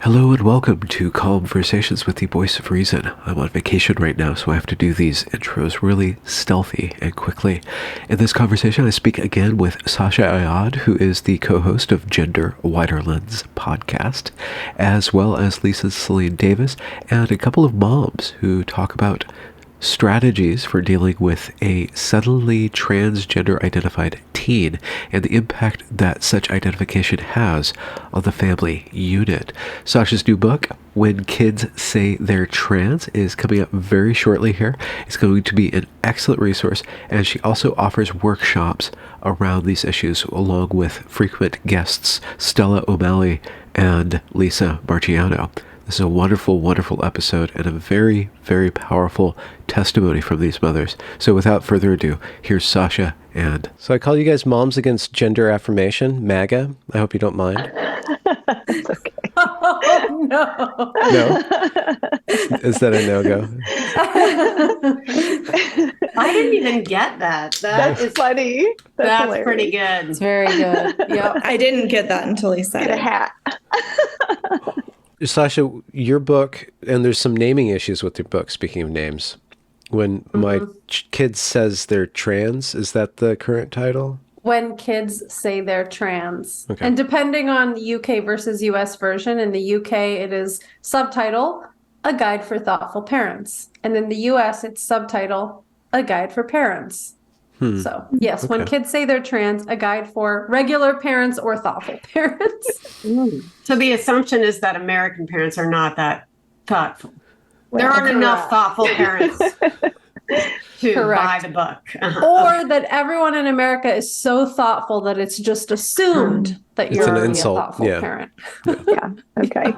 Hello and welcome to Conversations with the Voice of Reason. I'm on vacation right now, so I have to do these intros really stealthy and quickly. In this conversation, I speak again with Sasha Ayad, who is the co-host of Gender Wider Lens podcast, as well as Lisa's Selin-Davis, and a couple of moms who talk about strategies for dealing with a suddenly transgender identified teen and the impact that such identification has on the family unit. Sasha's new book, When Kids Say They're Trans, is coming up very shortly here. It's going to be an excellent resource, and she also offers workshops around these issues along with frequent guests Stella O'Malley and Lisa Marchiano. This is a wonderful, wonderful episode and a very, very powerful testimony from these mothers. So without further ado, here's Sasha and... So I call you guys Moms Against Gender Affirmation, MAGA. I hope you don't mind. It's okay. Oh, no. No? Is that a no-go? I didn't even get that. That's funny. That's pretty good. It's very good. Yeah. I didn't get that until he said Get a it. hat. Sasha, your book, and there's some naming issues with your book, speaking of names. When my kid says they're trans, is that the current title? When kids say they're trans. Okay. And depending on the UK versus US version, in the UK it is subtitle, A Guide for Thoughtful Parents. And in the US it's subtitle, A Guide for Parents. So, yes, when Okay. kids say they're trans, a guide for regular parents or thoughtful parents. So the assumption is that American parents are not that thoughtful. There Well, aren't enough thoughtful parents to Correct. buy the book. Or that everyone in America is so thoughtful that it's just assumed that It's you're an already insult, a thoughtful yeah. parent. Yeah. Okay.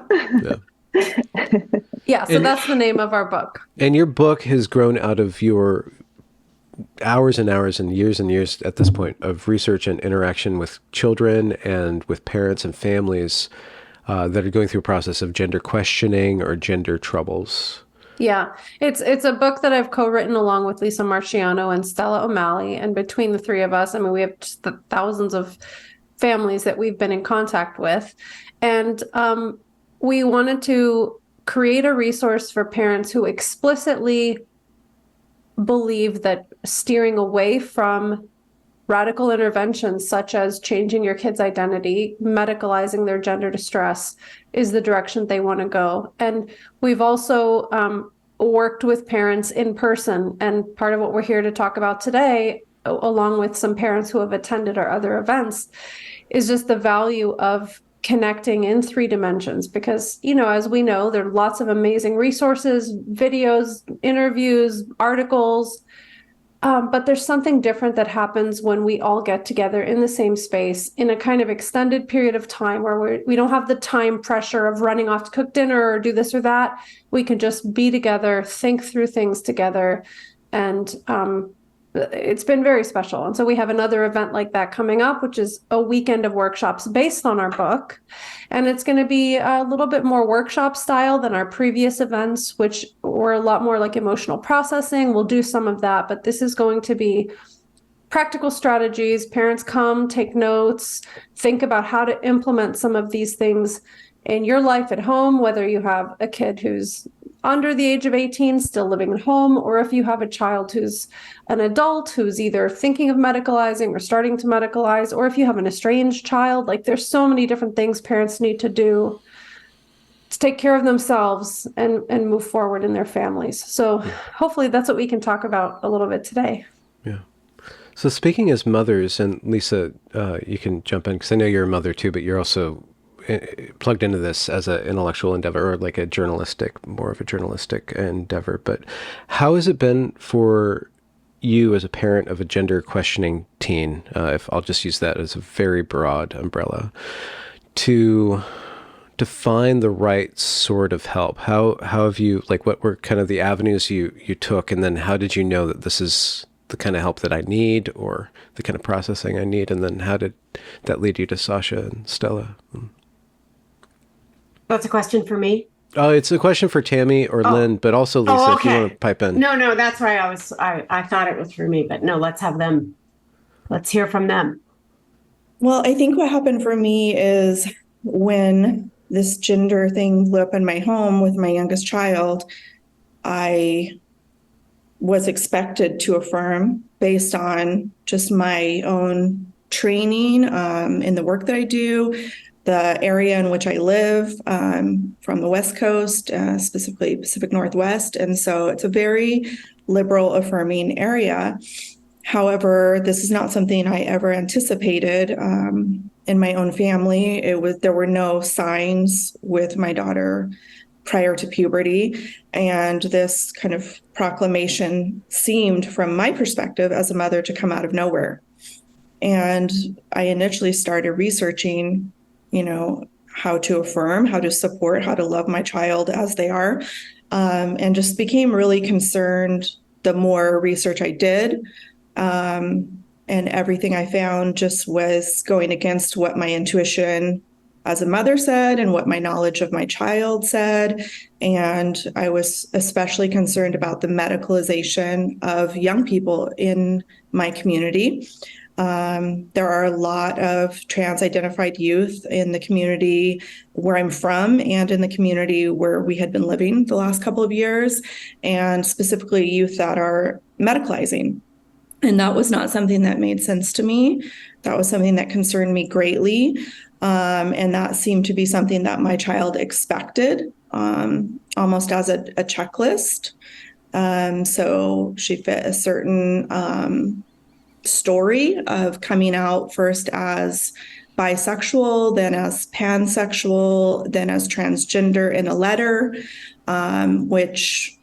Yeah, so And- that's the name of our book. And your book has grown out of your hours and hours and years at this point of research and interaction with children and with parents and families that are going through a process of gender questioning or gender troubles. Yeah, it's a book that I've co-written along with Lisa Marchiano and Stella O'Malley. And between the three of us, I mean, we have just the thousands of families that we've been in contact with. And we wanted to create a resource for parents who explicitly believe that steering away from radical interventions such as changing your kid's identity, medicalizing their gender distress is the direction they want to go. And we've also worked with parents in person. And part of what we're here to talk about today, along with some parents who have attended our other events, is just the value of connecting in 3 dimensions. Because, you know, as we know, there are lots of amazing resources, videos, interviews, articles. But there's something different that happens when we all get together in the same space in a kind of extended period of time where we don't have the time pressure of running off to cook dinner or do this or that. We can just be together, think through things together. And it's been very special. And so we have another event like that coming up, which is a weekend of workshops based on our book. And it's going to be a little bit more workshop style than our previous events, which were a lot more like emotional processing. We'll do some of that, but this is going to be practical strategies. Parents come, take notes, think about how to implement some of these things in your life at home, whether you have a kid who's under the age of 18 still living at home, or if you have a child who's an adult who's either thinking of medicalizing or starting to medicalize, or if you have an estranged child. Like, there's so many different things parents need to do to take care of themselves and move forward in their families. So hopefully that's what we can talk about a little bit today. Yeah. So speaking as mothers, and Lisa, you can jump in because I know you're a mother too, but you're also plugged into this as an intellectual endeavor or like more of a journalistic endeavor. But how has it been for you as a parent of a gender questioning teen, if I'll just use that as a very broad umbrella, to find the right sort of help? How have you, like, what were kind of the avenues you took, and then how did you know that this is the kind of help that I need or the kind of processing I need? And then how did that lead you to Sasha and Stella? That's a question for me. It's a question for Tammy or Lynn, but also Lisa, if you want to pipe in. No, that's why I thought it was for me, but no, let's have them. Let's hear from them. Well, I think what happened for me is when this gender thing blew up in my home with my youngest child, I was expected to affirm based on just my own training in the work that I do, the area in which I live, from the West Coast, specifically Pacific Northwest. And so it's a very liberal affirming area. However, this is not something I ever anticipated in my own family. There were no signs with my daughter prior to puberty. And this kind of proclamation seemed, from my perspective as a mother, to come out of nowhere. And I initially started researching, how to affirm, how to support, how to love my child as they are, and just became really concerned the more research I did. And everything I found just was going against what my intuition as a mother said and what my knowledge of my child said. And I was especially concerned about the medicalization of young people in my community. There are a lot of trans-identified youth in the community where I'm from and in the community where we had been living the last couple of years, and specifically youth that are medicalizing. And that was not something that made sense to me. That was something that concerned me greatly. And that seemed to be something that my child expected, almost as a checklist. So she fit a certain story of coming out first as bisexual, then as pansexual, then as transgender in a letter, which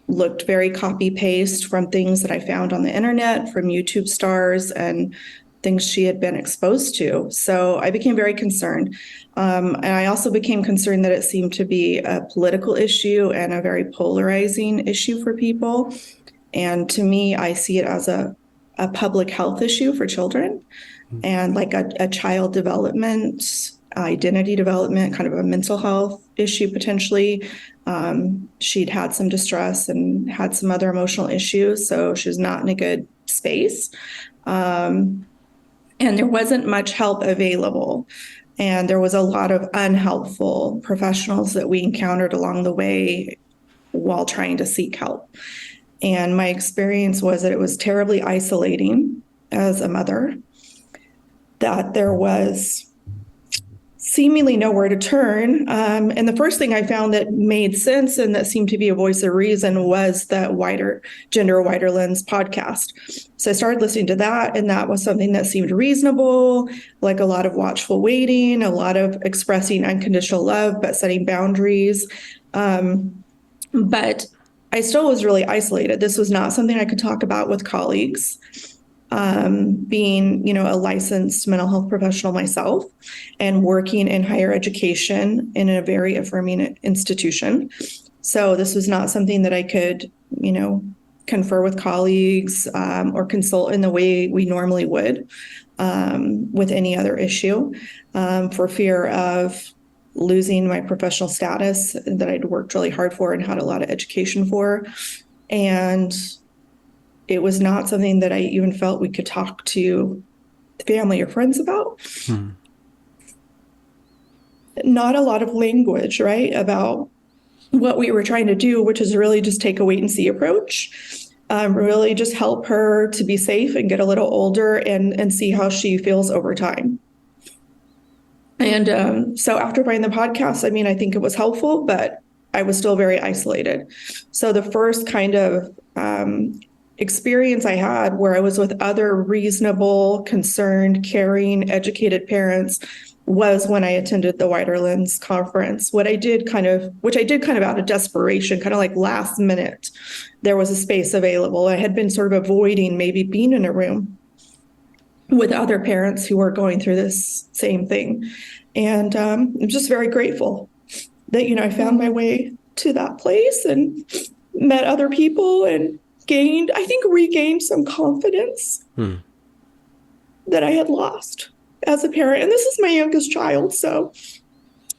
looked very copy-paste from things that I found on the internet, from YouTube stars and things she had been exposed to. So I became very concerned. And I also became concerned that it seemed to be a political issue and a very polarizing issue for people. And to me, I see it as a public health issue for children and like a child development, identity development, kind of a mental health issue potentially. She'd had some distress and had some other emotional issues, so she was not in a good space. And there wasn't much help available. And there was a lot of unhelpful professionals that we encountered along the way while trying to seek help. And my experience was that it was terribly isolating as a mother, that there was seemingly nowhere to turn. And the first thing I found that made sense and that seemed to be a voice of reason was that Gender Wider Lens podcast. So I started listening to that, and that was something that seemed reasonable, like a lot of watchful waiting, a lot of expressing unconditional love, but setting boundaries. But I still was really isolated. This was not something I could talk about with colleagues. Being, a licensed mental health professional myself and working in higher education in a very affirming institution. So this was not something that I could, confer with colleagues or consult in the way we normally would with any other issue, for fear of losing my professional status that I'd worked really hard for and had a lot of education for. And it was not something that I even felt we could talk to family or friends about. Not a lot of language, right, about what we were trying to do, which is really just take a wait and see approach. Really just help her to be safe and get a little older and see how she feels over time. And so after finding the podcast, I think it was helpful, but I was still very isolated. So the first kind of experience I had where I was with other reasonable, concerned, caring, educated parents was when I attended the Wider Lens conference. Which I did kind of out of desperation, kind of like last minute. There was a space available. I had been sort of avoiding maybe being in a room with other parents who were going through this same thing. And I'm just very grateful that, I found my way to that place and met other people and regained some confidence that I had lost as a parent. And this is my youngest child. So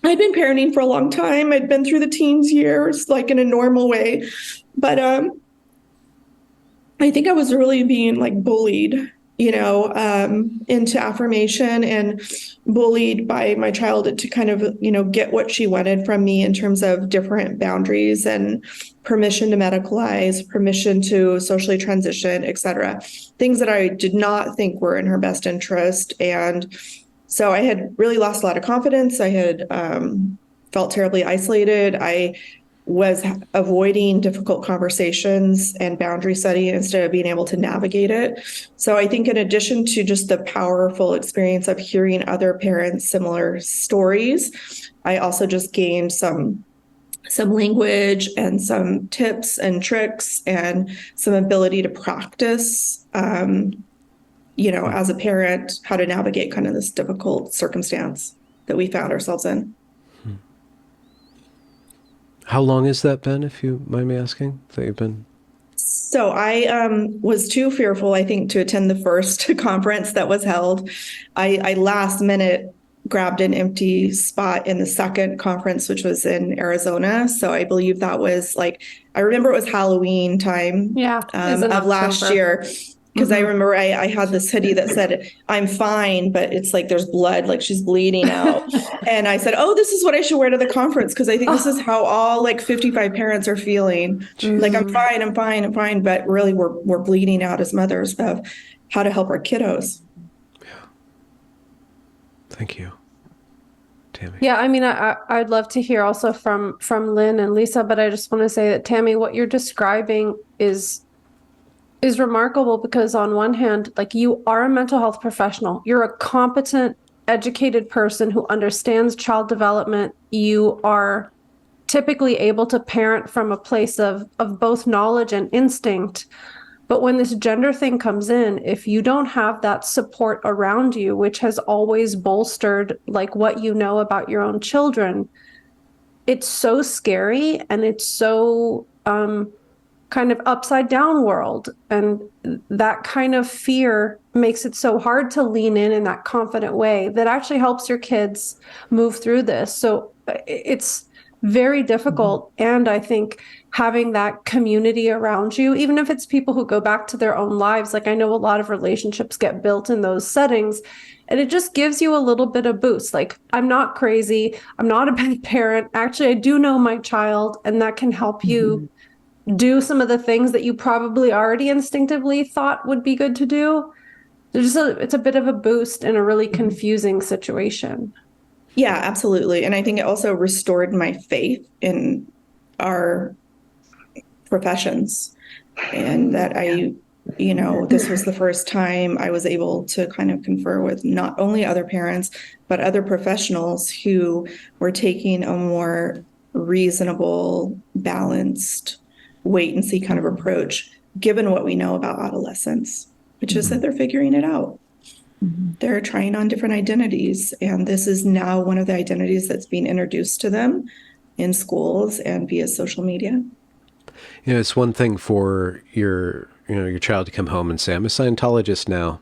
I'd been parenting for a long time. I'd been through the teens years, like in a normal way. But I think I was really being like bullied, into affirmation and bullied by my child to kind of, get what she wanted from me in terms of different boundaries and permission to medicalize, permission to socially transition, et cetera. Things that I did not think were in her best interest. And so I had really lost a lot of confidence. I had felt terribly isolated. I was avoiding difficult conversations and boundary setting instead of being able to navigate it. So I think in addition to just the powerful experience of hearing other parents' similar stories, I also just gained some language and some tips and tricks and some ability to practice, as a parent, how to navigate kind of this difficult circumstance that we found ourselves in. How long has that been, if you mind me asking, that you've been? So I was too fearful, I think, to attend the first conference that was held. I last minute grabbed an empty spot in the second conference, which was in Arizona. So I believe that was I remember it was Halloween time of last year. Because I remember I had this hoodie that said, "I'm fine," but it's there's blood, she's bleeding out. And I said, "Oh, this is what I should wear to the conference," because I think this is how all 55 parents are feeling. I'm fine. But really, we're bleeding out as mothers of how to help our kiddos. Yeah. Thank you, Tammy. Yeah, I mean, I'd love to hear also from Lynn and Lisa, but I just want to say that, Tammy, what you're describing is remarkable because on one hand, you are a mental health professional. You're a competent, educated person who understands child development. You are typically able to parent from a place of both knowledge and instinct. But when this gender thing comes in, if you don't have that support around you, which has always bolstered what you know about your own children, it's so scary and it's so kind of upside down world. And that kind of fear makes it so hard to lean in that confident way that actually helps your kids move through this. So it's very difficult. And I think having that community around you, even if it's people who go back to their own lives, I know a lot of relationships get built in those settings, and it just gives you a little bit of boost. I'm not crazy. I'm not a bad parent. Actually, I do know my child, and that can help you do some of the things that you probably already instinctively thought would be good to do. It's a bit of a boost in a really confusing situation. Yeah, absolutely. And I think it also restored my faith in our professions, and that this was the first time I was able to kind of confer with not only other parents, but other professionals who were taking a more reasonable, balanced, wait and see kind of approach, given what we know about adolescence, which is that they're figuring it out. They're trying on different identities. And this is now one of the identities that's being introduced to them in schools and via social media. It's one thing for your child to come home and say, "I'm a Scientologist now."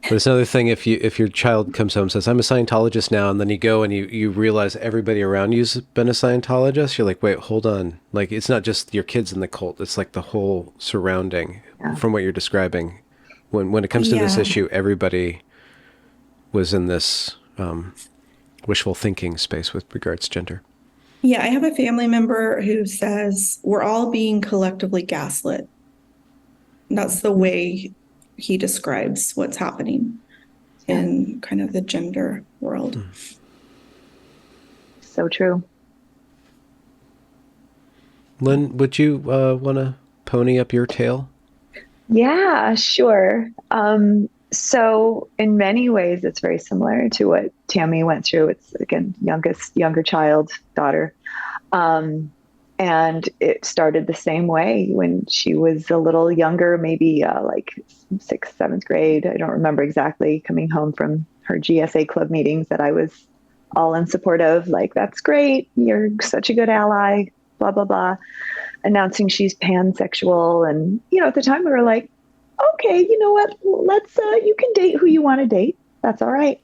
But it's another thing if your child comes home and says, "I'm a Scientologist now," and then you go and you realize everybody around you's been a Scientologist. You're like, wait, hold on. It's not just your kids in the cult. It's the whole surrounding from what you're describing. When it comes to this issue, everybody was in this wishful thinking space with regards to gender. Yeah, I have a family member who says we're all being collectively gaslit. That's the way he describes what's happening in kind of the gender world. So true. Lynn, would you want to pony up your tale? Yeah, sure. So in many ways, it's very similar to what Tammy went through. It's, again, younger child, daughter. And it started the same way when she was a little younger, maybe 6th, 7th grade. I don't remember exactly, coming home from her GSA club meetings that I was all in support of. That's great. You're such a good ally, blah, blah, blah. Announcing she's pansexual. And, at the time we were like, okay, you know what? Let's, you can date who you want to date. That's all right.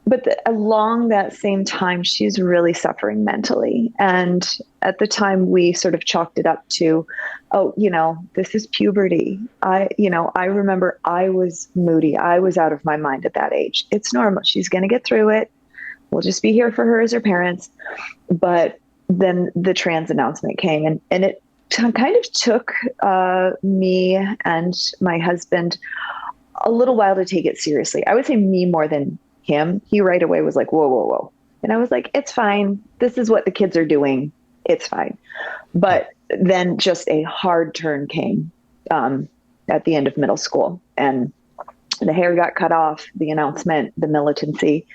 But along that same time, she's really suffering mentally. And at the time we sort of chalked it up to, oh, this is puberty. I remember I was moody. I was out of my mind at that age. It's normal. She's going to get through it. We'll just be here for her as her parents. But then the trans announcement came, and it kind of took me and my husband a little while to take it seriously. I would say me more than him. He right away was like, whoa, whoa, whoa. And I was like, it's fine. This is what the kids are doing. It's fine. But then just a hard turn came at the end of middle school, and the hair got cut off, the announcement, the militancy.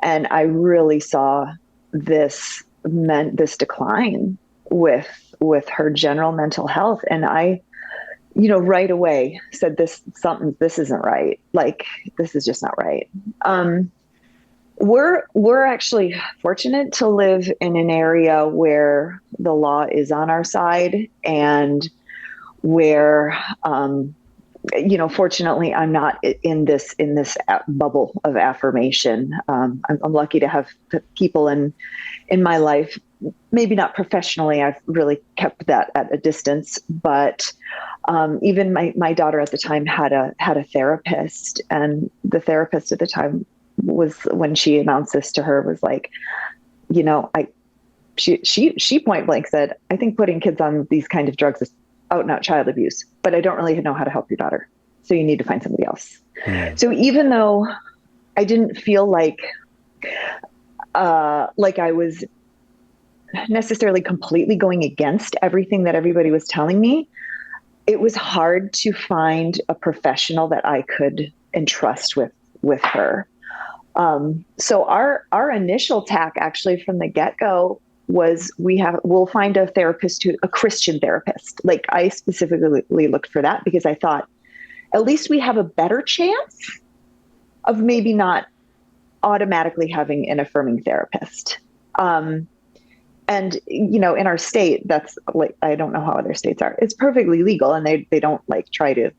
And I really saw this decline with her general mental health. And I, right away said, this isn't right. Like, this is just not right. We're actually fortunate to live in an area where the law is on our side, and where, fortunately, I'm not in this bubble of affirmation. I'm lucky to have people in my life, maybe not professionally. I've really kept that at a distance, but even my daughter at the time had a therapist, and the therapist at the time was, when she announced this to her, was like, she point blank said, I think putting kids on these kind of drugs is out and out child abuse, but I don't really know how to help your daughter. So you need to find somebody else. So even though I didn't feel like I was necessarily completely going against everything that everybody was telling me, it was hard to find a professional that I could entrust with her. So our initial tack, actually, from the get-go, was we'll find a therapist, a Christian therapist. Like, I specifically looked for that because I thought, at least we have a better chance of maybe not automatically having an affirming therapist. And, in our state, that's like, I don't know how other states are. It's perfectly legal, and they don't like try to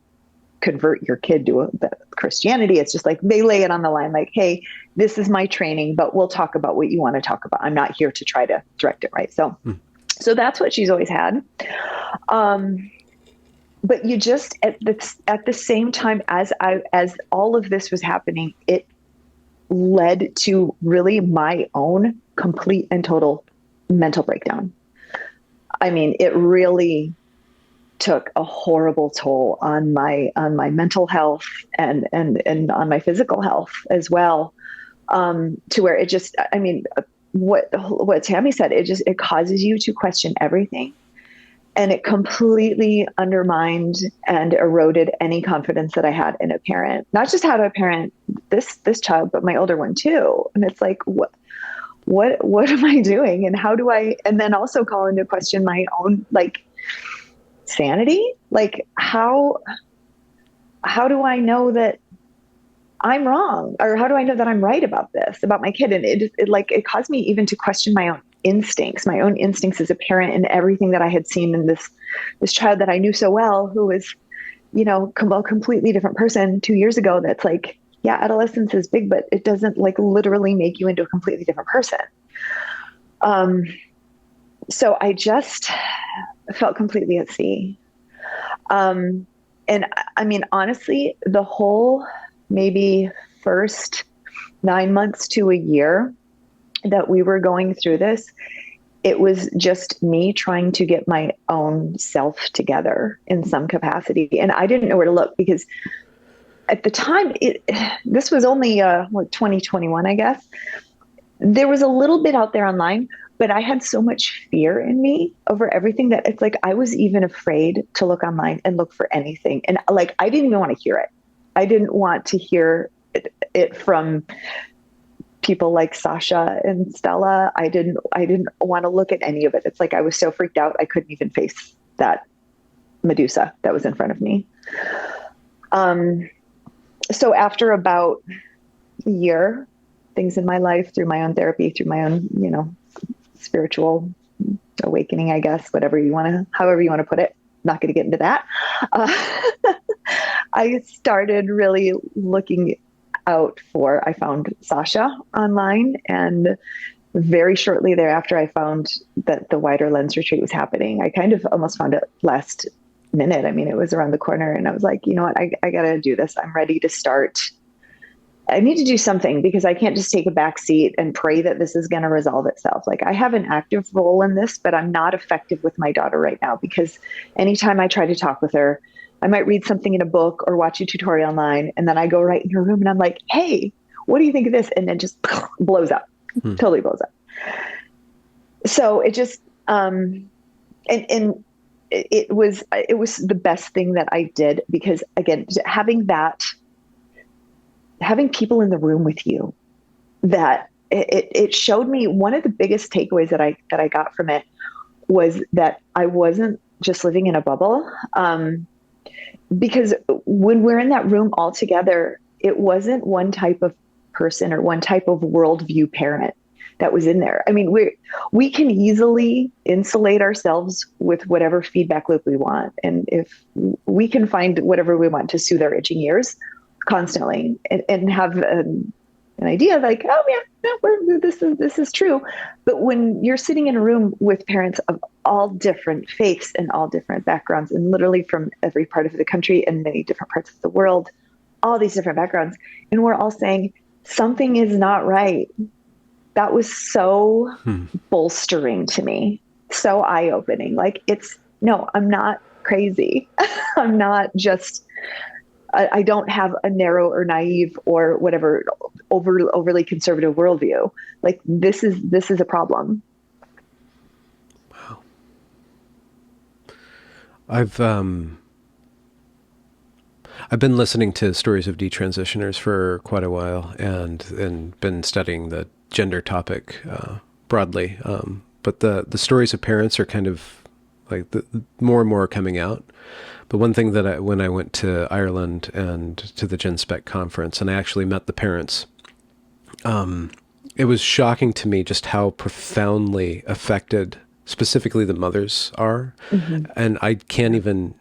convert your kid to Christianity. It's just like, they lay it on the line, like, hey, this is my training, but we'll talk about what you want to talk about. I'm not here to try to direct it. Right. So that's what she's always had. But you just, at the same time as all of this was happening, it led to really my own complete and total mental breakdown. I mean, it really took a horrible toll on my mental health and on my physical health as well. To where it just, I mean, what Tammy said, it causes you to question everything, and it completely undermined and eroded any confidence that I had in a parent, not just how to parent this child, but my older one too. And it's like, what am I doing? And how do I, and then also call into question my own, like, sanity? Like, how do I know that I'm wrong, or how do I know that I'm right about this, about my kid? And it caused me even to question my own instincts as a parent, and everything that I had seen in this child that I knew so well, who was, a completely different person 2 years ago. That's like, yeah, adolescence is big, but it doesn't like literally make you into a completely different person. So I just felt completely at sea. And I mean, honestly, the whole maybe first 9 months to a year that we were going through this, it was just me trying to get my own self together in some capacity. And I didn't know where to look, because at the time, this was only 2021, I guess. There was a little bit out there online, but I had so much fear in me over everything that it's like I was even afraid to look online and look for anything. And like, I didn't even want to hear it. I didn't want to hear it from people like Sasha and Stella. I didn't want to look at any of it. It's like I was so freaked out, I couldn't even face that Medusa that was in front of me. So after about a year, things in my life, through my own therapy, through my own, spiritual awakening, I guess, however you want to put it. Not going to get into that. I started really looking out I found Sasha online, and very shortly thereafter, I found that the wider lens retreat was happening. I kind of almost found it last minute. I mean, it was around the corner, and I was like, you know what, I got to do this. I'm ready to start. I need to do something because I can't just take a back seat and pray that this is going to resolve itself. Like, I have an active role in this, but I'm not effective with my daughter right now, because anytime I try to talk with her, I might read something in a book or watch a tutorial online, and then I go right in her room and I'm like, hey, what do you think of this? And then just blows up, totally blows up. So it just, and it was the best thing that I did, because again, having people in the room with you, that it showed me, one of the biggest takeaways that I got from it was that I wasn't just living in a bubble. Because when we're in that room all together, it wasn't one type of person or one type of worldview parent that was in there. I mean, we can easily insulate ourselves with whatever feedback loop we want. And if we can find whatever we want to soothe our itching ears constantly, and have an idea like, oh yeah, no, this is true. But when you're sitting in a room with parents of all different faiths and all different backgrounds, and literally from every part of the country and many different parts of the world, all these different backgrounds, and we're all saying something is not right, that was so bolstering to me, so eye-opening. Like, no, I'm not crazy. I'm not just, I don't have a narrow or naive or whatever overly conservative worldview. Like, this is a problem. Wow. I've been listening to stories of detransitioners for quite a while, and been studying the gender topic broadly. But the stories of parents are kind of like more and more coming out. But one thing that when I went to Ireland and to the Gen Spec conference, and I actually met the parents, it was shocking to me just how profoundly affected specifically the mothers are. And I can't even,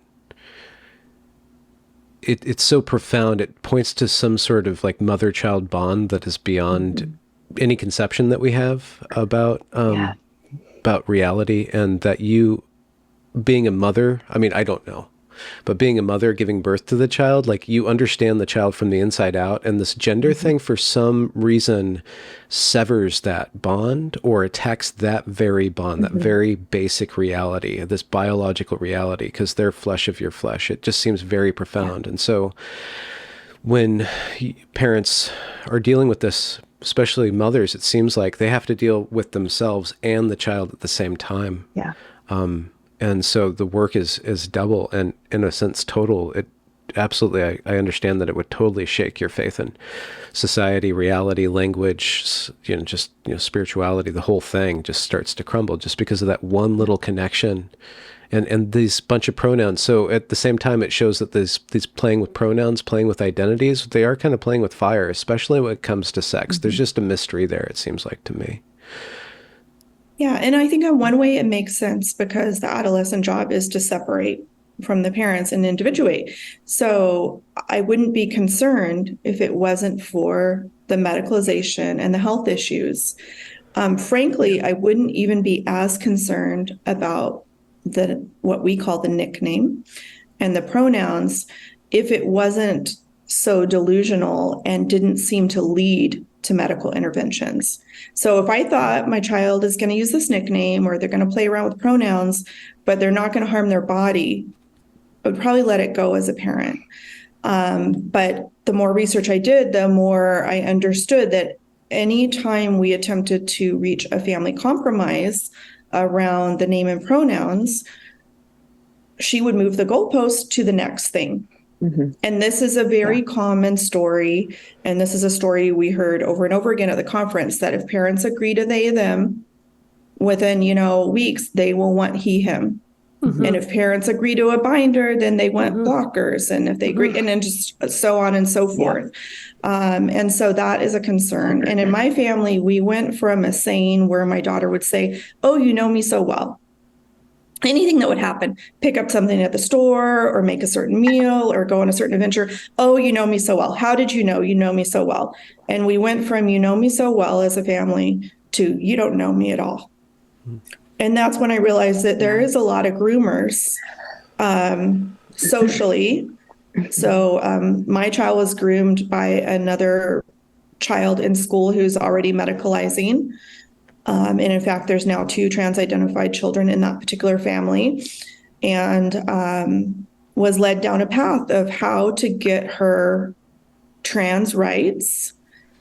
it's so profound. It points to some sort of like mother-child bond that is beyond any conception that we have about reality. And that you being a mother, I mean, I don't know, but being a mother giving birth to the child, like, you understand the child from the inside out, and this gender thing for some reason severs that bond or attacks that very bond, that very basic reality, this biological reality, because they're flesh of your flesh. It just seems very profound. And so when parents are dealing with this, especially mothers, it seems like they have to deal with themselves and the child at the same time. Yeah. And so the work is double and, in a sense, total. It absolutely, I understand that it would totally shake your faith in society, reality, language, spirituality. The whole thing just starts to crumble just because of that one little connection and these bunch of pronouns. So at the same time, it shows that these playing with pronouns, playing with identities, they are kind of playing with fire, especially when it comes to sex. There's just a mystery there, it seems like to me. Yeah, and I think in one way it makes sense, because the adolescent job is to separate from the parents and individuate. So I wouldn't be concerned if it wasn't for the medicalization and the health issues. Frankly, I wouldn't even be as concerned about what we call the nickname and the pronouns if it wasn't so delusional and didn't seem to lead to medical interventions. So if I thought my child is going to use this nickname, or they're going to play around with pronouns, but they're not going to harm their body, I would probably let it go as a parent. But the more research I did, the more I understood that anytime we attempted to reach a family compromise around the name and pronouns, she would move the goalpost to the next thing. And this is a very common story. And this is a story we heard over and over again at the conference, that if parents agree to they, them, within, weeks, they will want he, him. And if parents agree to a binder, then they want blockers. And if they agree, and then just so on and so forth. And so that is a concern. And in my family, we went from a saying where my daughter would say, oh, you know me so well. Anything that would happen, pick up something at the store or make a certain meal or go on a certain adventure. Oh, you know me so well. How did you know? You know me so well. And we went from you know me so well as a family to, you don't know me at all. And that's when I realized that there is a lot of groomers socially. So my child was groomed by another child in school who's already medicalizing. And in fact, there's now 2 trans-identified children in that particular family, and was led down a path of how to get her trans rights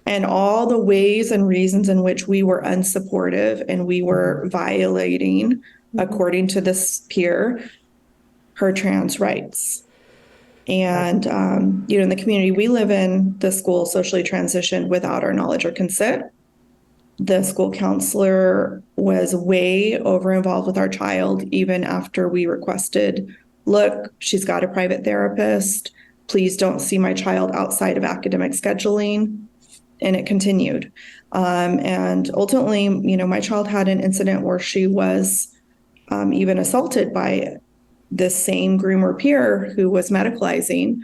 and all the ways and reasons in which we were unsupportive and we were violating, according to this peer, her trans rights. And, in the community we live in, the school socially transitioned without our knowledge or consent. The school counselor was way over involved with our child, even after we requested, look, she's got a private therapist. Please don't see my child outside of academic scheduling. And it continued. And ultimately, my child had an incident where she was even assaulted by this same groomer peer who was medicalizing,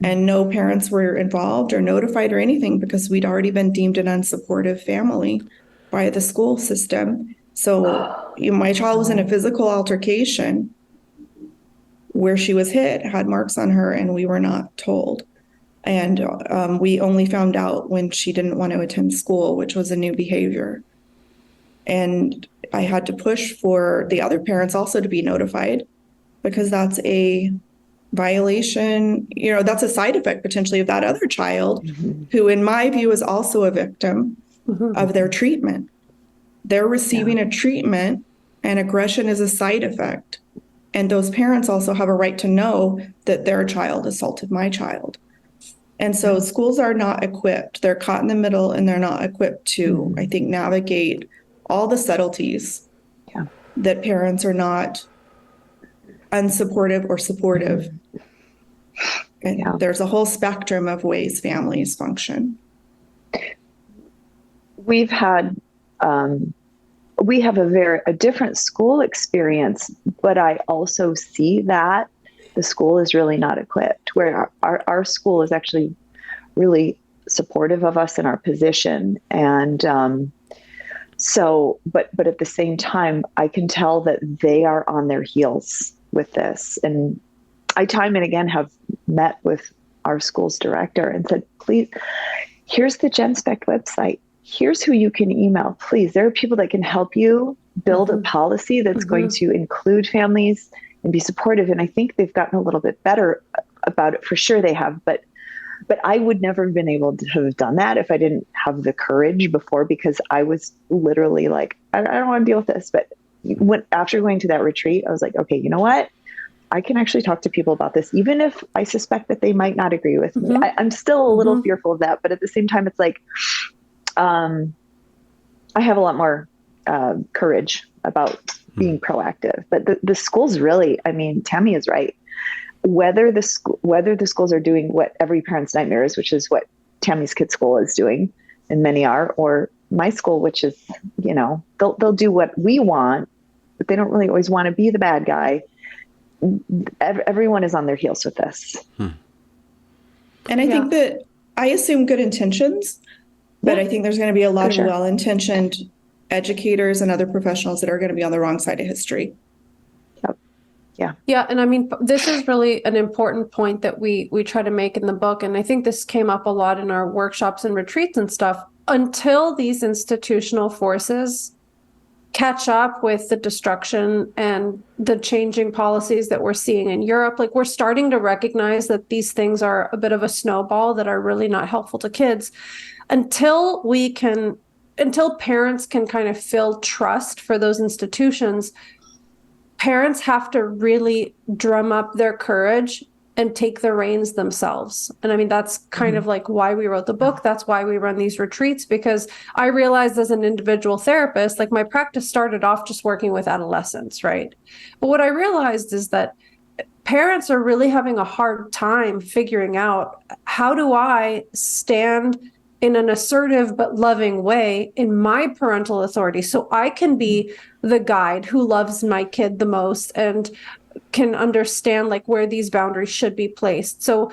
and no parents were involved or notified or anything because we'd already been deemed an unsupportive family by the school system. So my child was in a physical altercation where she was hit, had marks on her, and we were not told. And we only found out when she didn't want to attend school, which was a new behavior. And I had to push for the other parents also to be notified, because that's a violation, that's a side effect potentially of that other child, who in my view is also a victim of their treatment. They're receiving a treatment, and aggression is a side effect. And those parents also have a right to know that their child assaulted my child. And so schools are not equipped. They're caught in the middle, and they're not equipped to, I think, navigate all the subtleties that parents are not unsupportive or supportive. And there's a whole spectrum of ways families function. We have a different school experience, but I also see that the school is really not equipped, where our school is actually really supportive of us in our position. And but at the same time, I can tell that they are on their heels with this. And I time and again have met with our school's director and said, please, here's the GenSpec website. Here's who you can email. Please, there are people that can help you build a policy that's going to include families and be supportive. And I think they've gotten a little bit better about it. For sure they have, but I would never have been able to have done that if I didn't have the courage before, because I was literally like, I don't want to deal with this. But after going to that retreat, I was like, okay, you know what? I can actually talk to people about this, even if I suspect that they might not agree with me. I'm still a little fearful of that, but at the same time, it's like, I have a lot more courage about being proactive. But the schools really, Tammy is right. Whether the schools are doing what every parent's nightmare is, which is what Tammy's kid school is doing, and many are, or my school, which is, they'll do what we want, but they don't really always want to be the bad guy. Everyone is on their heels with this. And I think that I assume good intentions, but I think there's going to be a lot of well-intentioned educators and other professionals that are going to be on the wrong side of history. Yeah. And this is really an important point that we try to make in the book. And I think this came up a lot in our workshops and retreats and stuff. Until these institutional forces catch up with the destruction and the changing policies that we're seeing in Europe, like, we're starting to recognize that these things are a bit of a snowball that are really not helpful to kids. Until parents can kind of feel trust for those institutions, parents have to really drum up their courage and take the reins themselves. And that's kind of like why we wrote the book. That's why we run these retreats, because I realized as an individual therapist, like, my practice started off just working with adolescents, right? But what I realized is that parents are really having a hard time figuring out, how do I stand in an assertive but loving way in my parental authority, so I can be the guide who loves my kid the most and can understand, like, where these boundaries should be placed. So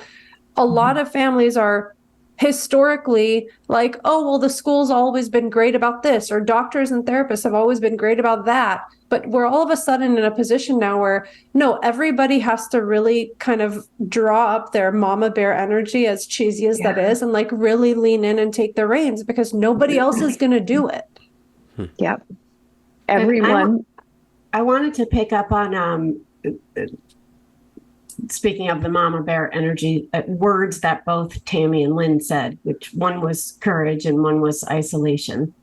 a lot of families are historically like, oh, well, the school's always been great about this, or doctors and therapists have always been great about that. But we're all of a sudden in a position now where, no, everybody has to really kind of draw up their mama bear energy, as cheesy as that is, and like really lean in and take the reins, because nobody else is going to do it. Yep. Everyone. I wanted to pick up on speaking of the mama bear energy, words that both Tammy and Lynn said, which one was courage and one was isolation.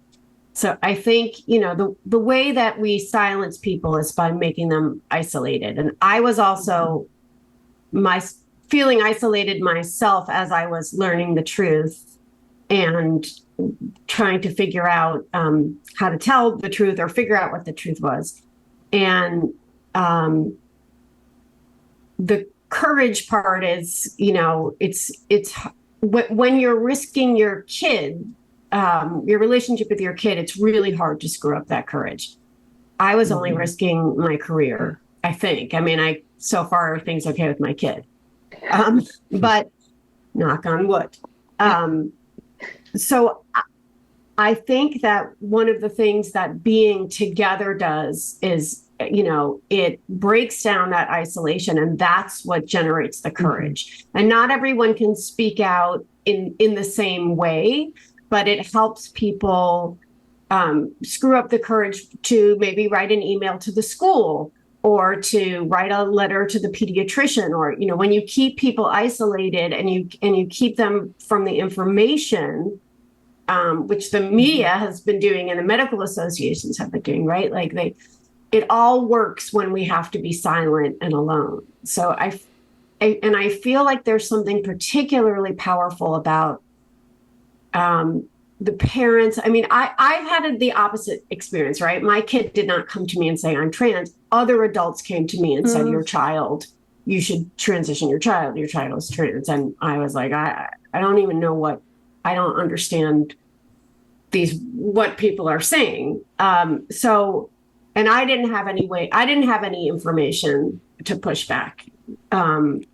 So I think, the way that we silence people is by making them isolated. And I was also feeling isolated myself as I was learning the truth and trying to figure out how to tell the truth or figure out what the truth was. And the courage part is, it's when you're risking your kid, your relationship with your kid, it's really hard to screw up that courage. I was only risking my career, I think. I mean, so far things okay with my kid, but knock on wood. So I think that one of the things that being together does is, it breaks down that isolation, and that's what generates the courage. And not everyone can speak out in the same way, but it helps people screw up the courage to maybe write an email to the school or to write a letter to the pediatrician, or, when you keep people isolated and you keep them from the information, which the media has been doing and the medical associations have been doing, right? Like it all works when we have to be silent and alone. So I feel like there's something particularly powerful about the parents. I mean, I've had the opposite experience, right? My kid did not come to me and say, I'm trans. Other adults came to me and said, you should transition your child is trans. And I was like, I don't even know I don't understand what people are saying. And I didn't have any information to push back. And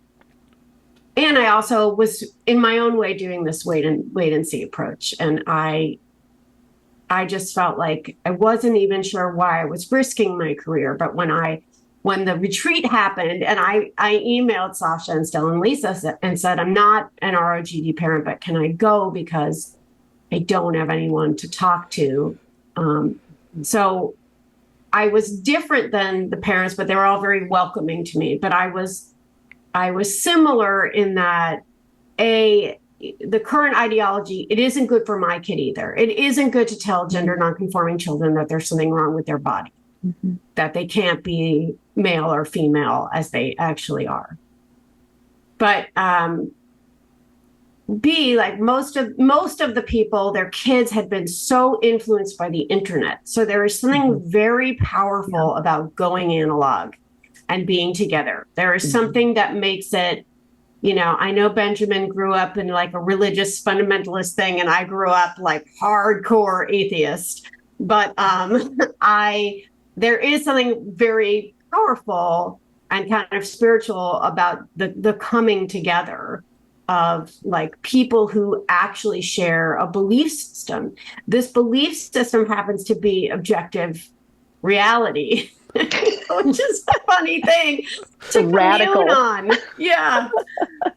I also was in my own way doing this wait and see approach. And I just felt like I wasn't even sure why I was risking my career. But when the retreat happened, and I emailed Sasha and Stella and Lisa and said, I'm not an ROGD parent, but can I go because I don't have anyone to talk to? So I was different than the parents, but they were all very welcoming to me. But I was similar in that, the current ideology, it isn't good for my kid either. It isn't good to tell gender nonconforming children that there's something wrong with their body, that they can't be male or female as they actually are. But B, like most of the people, their kids had been so influenced by the internet. So there is something very powerful about going analog and being together. There is something that makes it, I know Benjamin grew up in like a religious fundamentalist thing, and I grew up like hardcore atheist. But there is something very powerful and kind of spiritual about the coming together of like people who actually share a belief system. This belief system happens to be objective reality, which is a funny thing to Radical. commune on. Yeah.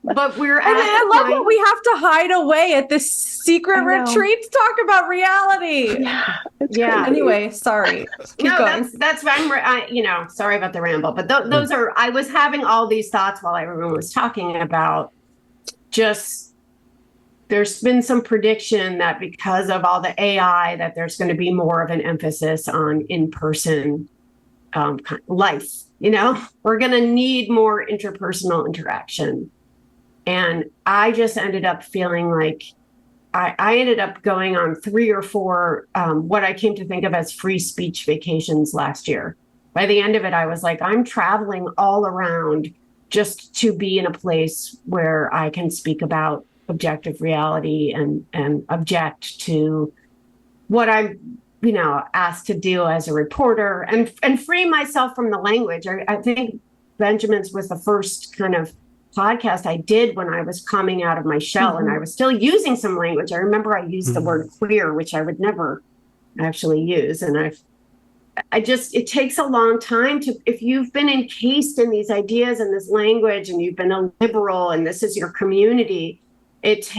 But I love what we have to hide away at this secret retreat to talk about reality. Yeah. Anyway, sorry. Keep going. That's sorry about the ramble, but those are, I was having all these thoughts while everyone was talking about just, there's been some prediction that because of all the AI, that there's going to be more of an emphasis on in-person life. We're going to need more interpersonal interaction. And I just ended up feeling like I ended up going on 3 or 4 what I came to think of as free speech vacations last year. By the end of it, I was like, I'm traveling all around just to be in a place where I can speak about objective reality and object to what I'm, asked to do as a reporter, and free myself from the language. I think Benjamin's was the first kind of podcast I did when I was coming out of my shell and I was still using some language. I remember I used the word queer, which I would never actually use. And it takes a long time if you've been encased in these ideas and this language and you've been a liberal and this is your community, it's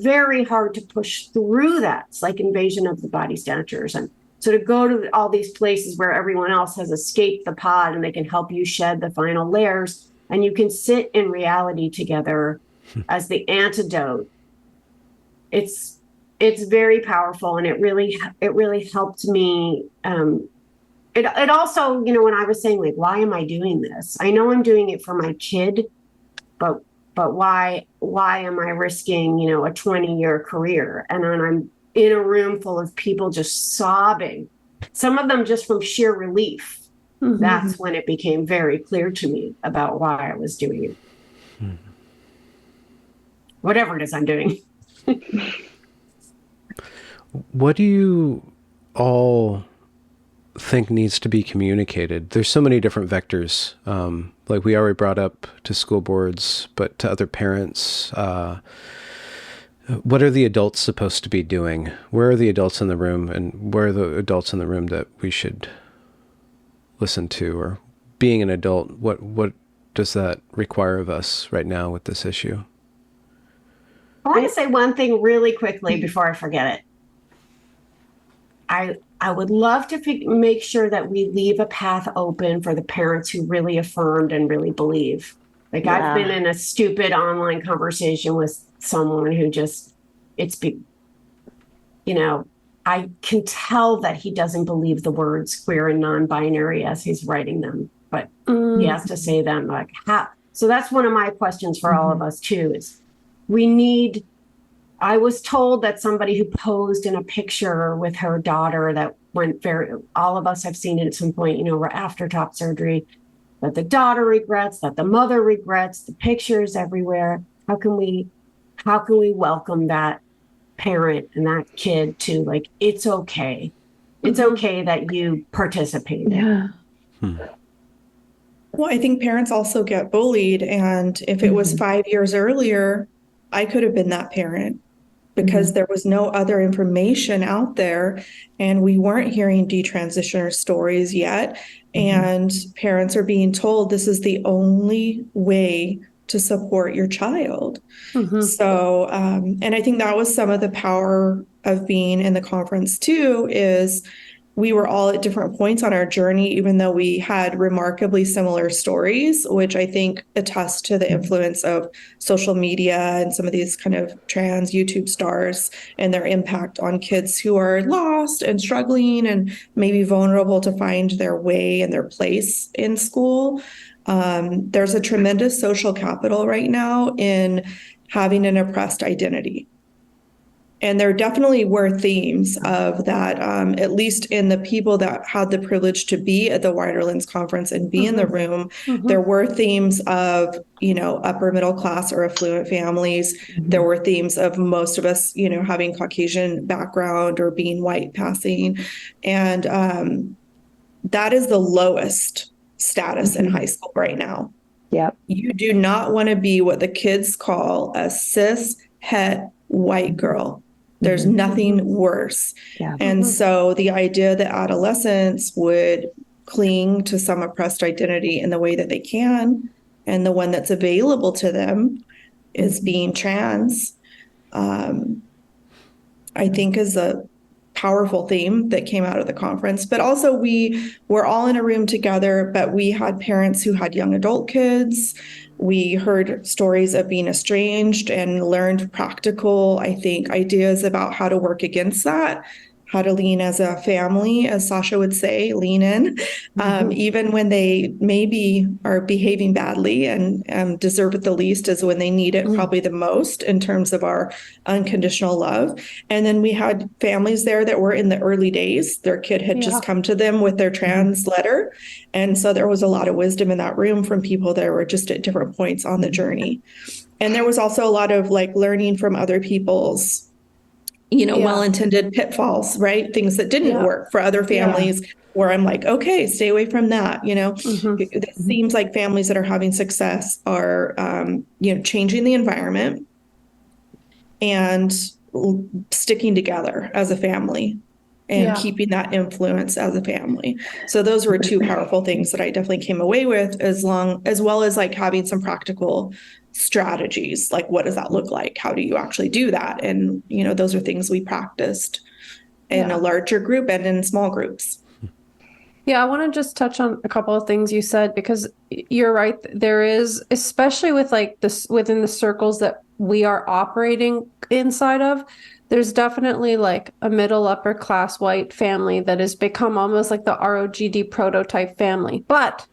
very hard to push through that. It's like invasion of the body snatchers. And so to go to all these places where everyone else has escaped the pod and they can help you shed the final layers and you can sit in reality together as the antidote. It's very powerful, and it really helped me. It also, when I was saying, like, why am I doing this? I know I'm doing it for my kid, but why am I risking, a 20-year career? And then I'm in a room full of people just sobbing, some of them just from sheer relief. That's when it became very clear to me about why I was doing it. Whatever it is I'm doing. What do you all think needs to be communicated? There's so many different vectors. Like we already brought up to school boards, but to other parents, what are the adults supposed to be doing? Where are the adults in the room, and where are the adults in the room that we should listen to? Or being an adult, what does that require of us right now with this issue? I want to say one thing really quickly before I forget it. I would love to make sure that we leave a path open for the parents who really affirmed and really believe. Like I've been in a stupid online conversation with someone who I can tell that he doesn't believe the words queer and non-binary as he's writing them, but he has to say them like how. So that's one of my questions for all of us too, is I was told that somebody who posed in a picture with her daughter that went all of us have seen it at some point, after top surgery, that the daughter regrets, that the mother regrets, the pictures everywhere. How can we welcome that parent and that kid to, like, it's okay. It's okay that you participated. Yeah. Well, I think parents also get bullied. And if it was 5 years earlier, I could have been that parent, because there was no other information out there and we weren't hearing detransitioner stories yet. And parents are being told this is the only way to support your child. So, and I think that was some of the power of being in the conference too, is we were all at different points on our journey, even though we had remarkably similar stories, which I think attests to the influence of social media and some of these kind of trans YouTube stars and their impact on kids who are lost and struggling and maybe vulnerable to find their way and their place in school. There's a tremendous social capital right now in having an oppressed identity. And there definitely were themes of that, at least in the people that had the privilege to be at the Widerlands conference and be in the room. There were themes of, upper middle class or affluent families. There were themes of most of us, having Caucasian background or being white passing. And that is the lowest status in high school right now. Yep. You do not want to be what the kids call a cis het white girl. There's nothing worse. Yeah. And so the idea that adolescents would cling to some oppressed identity in the way that they can, and the one that's available to them is being trans, I think is a powerful theme that came out of the conference. But also we were all in a room together, but we had parents who had young adult kids. We heard stories of being estranged and learned practical, I think, ideas about how to work against that, how to lean as a family, as Sasha would say, lean in, even when they maybe are behaving badly and deserve it the least is when they need it probably the most in terms of our unconditional love. And then we had families there that were in the early days. Their kid had just come to them with their trans letter. And so there was a lot of wisdom in that room from people that were just at different points on the journey. And there was also a lot of learning from other people's well-intended pitfalls, right? Things that didn't work for other families where I'm like, okay, stay away from that. Mhm. It seems like families that are having success are, changing the environment and sticking together as a family and Yeah. keeping that influence as a family. So those were two powerful things that I definitely came away with, as well as like having some practical strategies. Like, what does that look like? How do you actually do that? And, those are things we practiced in a larger group and in small groups. Yeah, I want to just touch on a couple of things you said, because you're right. There is, especially with like this within the circles that we are operating inside of, there's definitely like a middle upper class white family that has become almost like the ROGD prototype family. But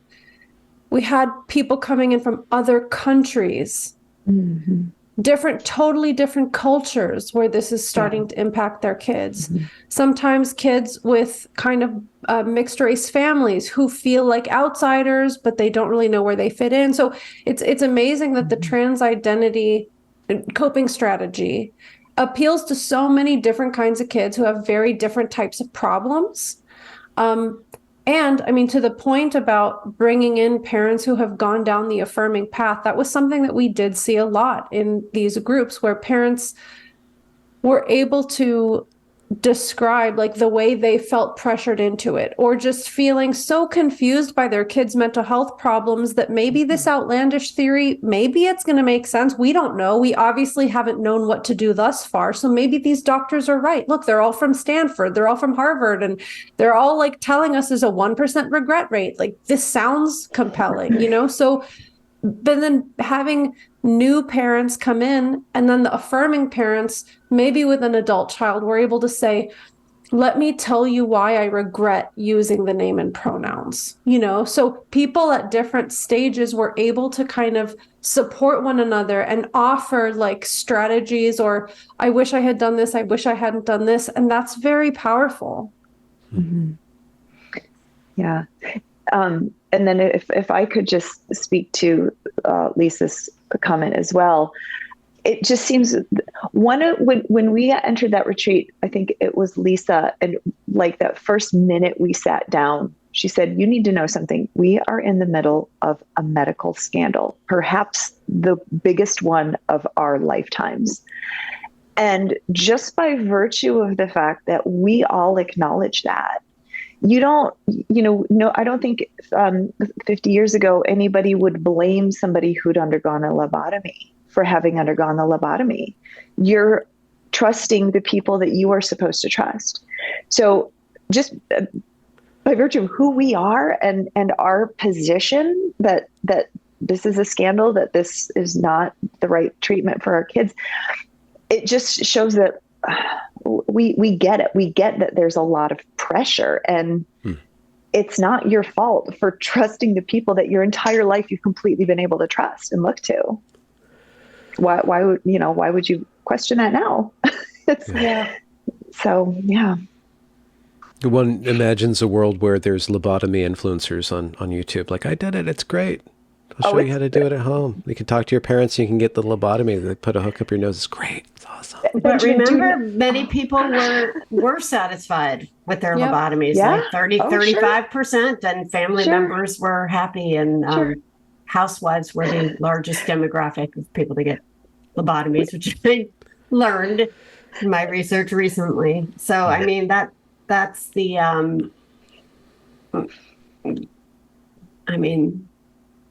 we had people coming in from other countries, totally different cultures where this is starting to impact their kids. Sometimes kids with kind of mixed race families who feel like outsiders, but they don't really know where they fit in. So it's amazing that the trans identity coping strategy appeals to so many different kinds of kids who have very different types of problems. And I mean, to the point about bringing in parents who have gone down the affirming path, that was something that we did see a lot in these groups, where parents were able to describe like the way they felt pressured into it, or just feeling so confused by their kids' mental health problems that maybe this outlandish theory, maybe it's going to make sense. We don't know. We obviously haven't known what to do thus far. So maybe these doctors are right. Look, they're all from Stanford, they're all from Harvard, and they're all like telling us there's a 1% regret rate. Like, this sounds compelling, So but then having new parents come in, and then the affirming parents, maybe with an adult child, were able to say, let me tell you why I regret using the name and pronouns, So people at different stages were able to kind of support one another and offer like strategies, or I wish I had done this, I wish I hadn't done this. And that's very powerful. Yeah. And then if I could just speak to Lisa's comment as well, it just seems when we entered that retreat, I think it was Lisa, and like that first minute we sat down, she said, you need to know something. We are in the middle of a medical scandal, perhaps the biggest one of our lifetimes. And just by virtue of the fact that we all acknowledge that, I don't think 50 years ago, anybody would blame somebody who'd undergone a lobotomy for having undergone the lobotomy. You're trusting the people that you are supposed to trust. So just by virtue of who we are and our position that this is a scandal, that this is not the right treatment for our kids, it just shows that we get it. We get that there's a lot of pressure, and it's not your fault for trusting the people that your entire life you've completely been able to trust and look to. Why would you question that now? So, yeah. One imagines a world where there's lobotomy influencers on YouTube. Like, I did it. It's great. I'll show you how to do it at home. You can talk to your parents. You can get the lobotomy. They put a hook up your nose. It's great. It's awesome. But remember, many people were satisfied with their lobotomies, like 35%, and family members were happy, and housewives were the largest demographic of people to get lobotomies, which I learned in my research recently. So, I mean, that's the,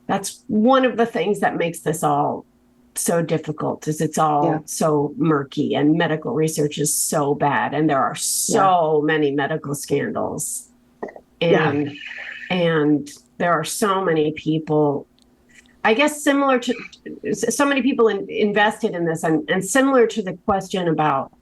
that's one of the things that makes this all so difficult, is it's all so murky, and medical research is so bad, and there are so many medical scandals, and there are so many people, I guess, similar to so many people invested in this, and similar to the question about,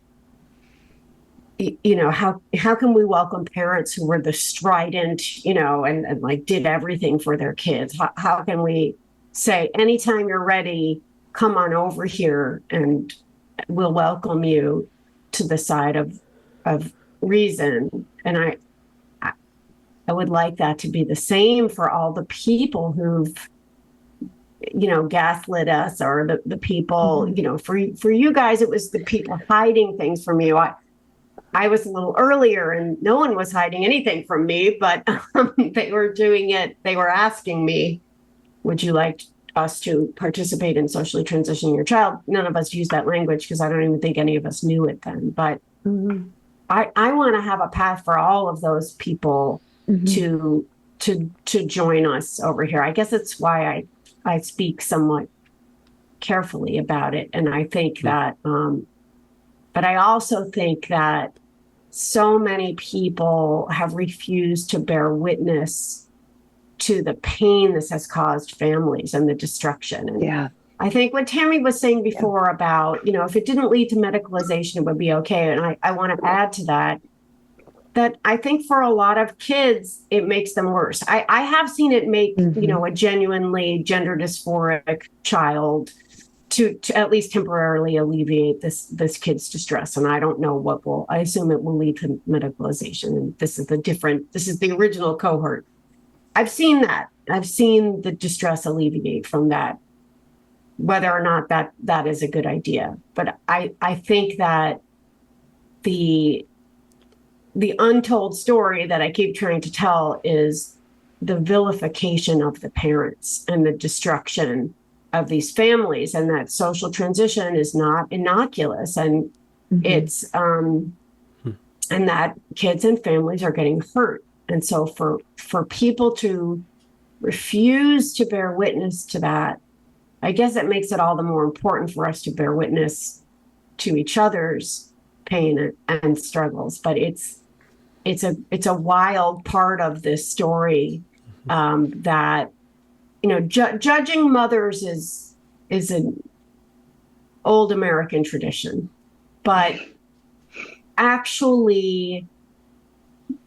how can we welcome parents who were the strident, and like did everything for their kids? How can we say, anytime you're ready, come on over here and we'll welcome you to the side of reason? And I would like that to be the same for all the people who've, gaslit us, or the people, for you guys, it was the people hiding things from you. I was a little earlier and no one was hiding anything from me, but they were doing it. They were asking me, would you like us to participate in socially transitioning your child? None of us used that language because I don't even think any of us knew it then. But I want to have a path for all of those people to join us over here. I guess it's why I speak somewhat carefully about it. And I think that, but I also think that so many people have refused to bear witness to the pain this has caused families and the destruction. And I think what Tammy was saying before about, if it didn't lead to medicalization, it would be okay. And I want to add to that I think for a lot of kids, it makes them worse. I have seen it make, a genuinely gender dysphoric child to at least temporarily alleviate this kid's distress. And I don't know I assume it will lead to medicalization. And this is the original cohort. I've seen that. I've seen the distress alleviate from that, whether or not that is a good idea. But I think that the untold story that I keep trying to tell is the vilification of the parents and the destruction of these families, and that social transition is not innocuous, and it's and that kids and families are getting hurt. And so for people to refuse to bear witness to that, I guess it makes it all the more important for us to bear witness to each other's pain and struggles. But it's a wild part of this story that judging mothers is an old American tradition, but actually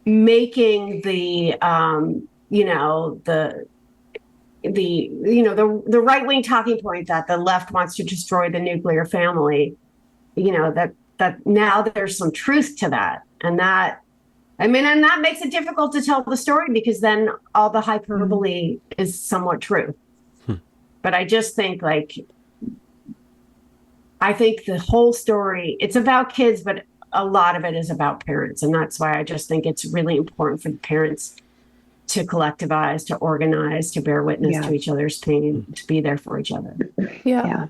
making the right-wing talking point that the left wants to destroy the nuclear family, that now there's some truth to that. And that makes it difficult to tell the story, because then all the hyperbole is somewhat true. But I just think I think the whole story, it's about kids, but a lot of it is about parents. And that's why I just think it's really important for the parents to collectivize, to organize, to bear witness to each other's pain, to be there for each other. Yeah.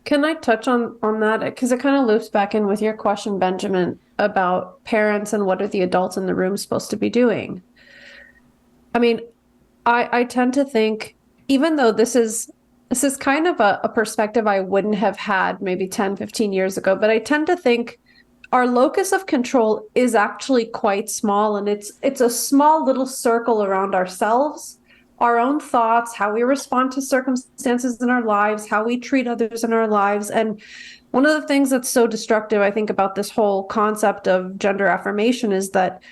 Can I touch on that? Because it kind of loops back in with your question, Benjamin, about parents and what are the adults in the room supposed to be doing? I mean, I tend to think, even though this is kind of a perspective I wouldn't have had maybe 10, 15 years ago, but I tend to think our locus of control is actually quite small, and it's a small little circle around ourselves, our own thoughts, how we respond to circumstances in our lives, how we treat others in our lives. And one of the things that's so destructive, I think, about this whole concept of gender affirmation is that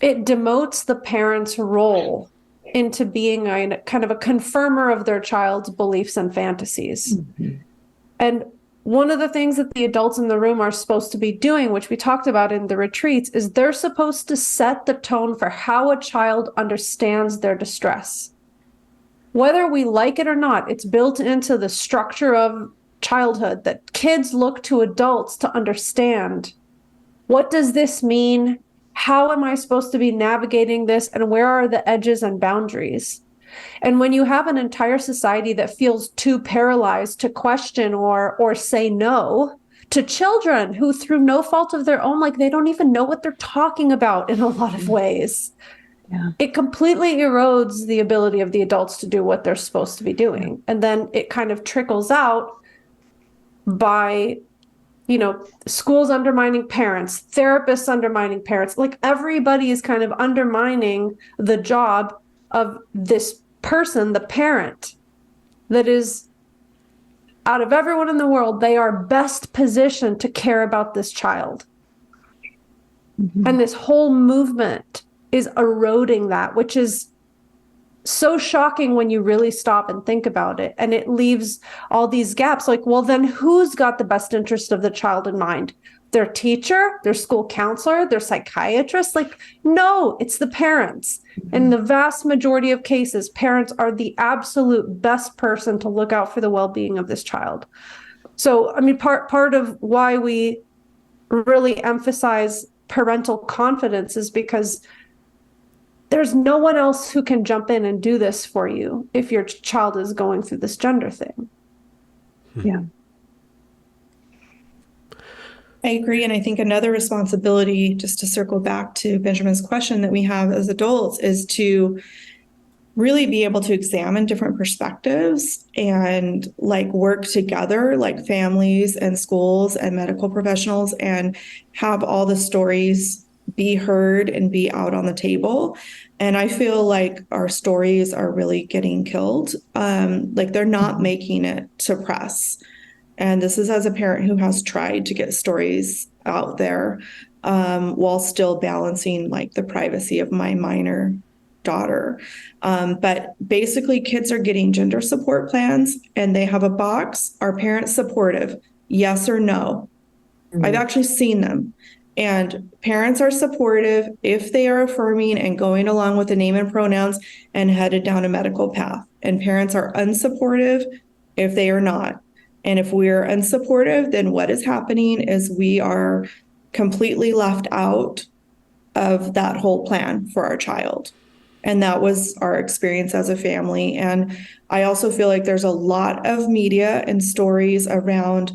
it demotes the parent's role into being a kind of a confirmer of their child's beliefs and fantasies. And one of the things that the adults in the room are supposed to be doing, which we talked about in the retreats, is they're supposed to set the tone for how a child understands their distress. Whether we like it or not, it's built into the structure of childhood that kids look to adults to understand, what does this mean? How am I supposed to be navigating this? And where are the edges and boundaries? And when you have an entire society that feels too paralyzed to question or say no to children who, through no fault of their own, they don't even know what they're talking about in a lot of ways, it completely erodes the ability of the adults to do what they're supposed to be doing. And then it kind of trickles out by, schools undermining parents, therapists undermining parents. Everybody is kind of undermining the job of this person, the parent, that is, out of everyone in the world, they are best positioned to care about this child. And this whole movement is eroding that, which is so shocking when you really stop and think about it. And it leaves all these gaps. Well, then who's got the best interest of the child in mind? Their teacher, their school counselor, their psychiatrist? No, it's the parents. In the vast majority of cases, parents are the absolute best person to look out for the well-being of this child. So, part of why we really emphasize parental confidence is because there's no one else who can jump in and do this for you if your child is going through this gender thing. Yeah. I agree. And I think another responsibility, just to circle back to Benjamin's question, that we have as adults is to really be able to examine different perspectives and like work together, like families and schools and medical professionals, and have all the stories be heard and be out on the table. And I feel like our stories are really getting killed. Like they're not making it to press. And this is as a parent who has tried to get stories out there while still balancing like the privacy of my minor daughter. But basically, kids are getting gender support plans and they have a box. Are parents supportive? Yes or no? Mm-hmm. I've actually seen them. And parents are supportive if they are affirming and going along with the name and pronouns and headed down a medical path. And parents are unsupportive if they are not. And if we're unsupportive, then what is happening is we are completely left out of that whole plan for our child. And that was our experience as a family. And I also feel like there's a lot of media and stories around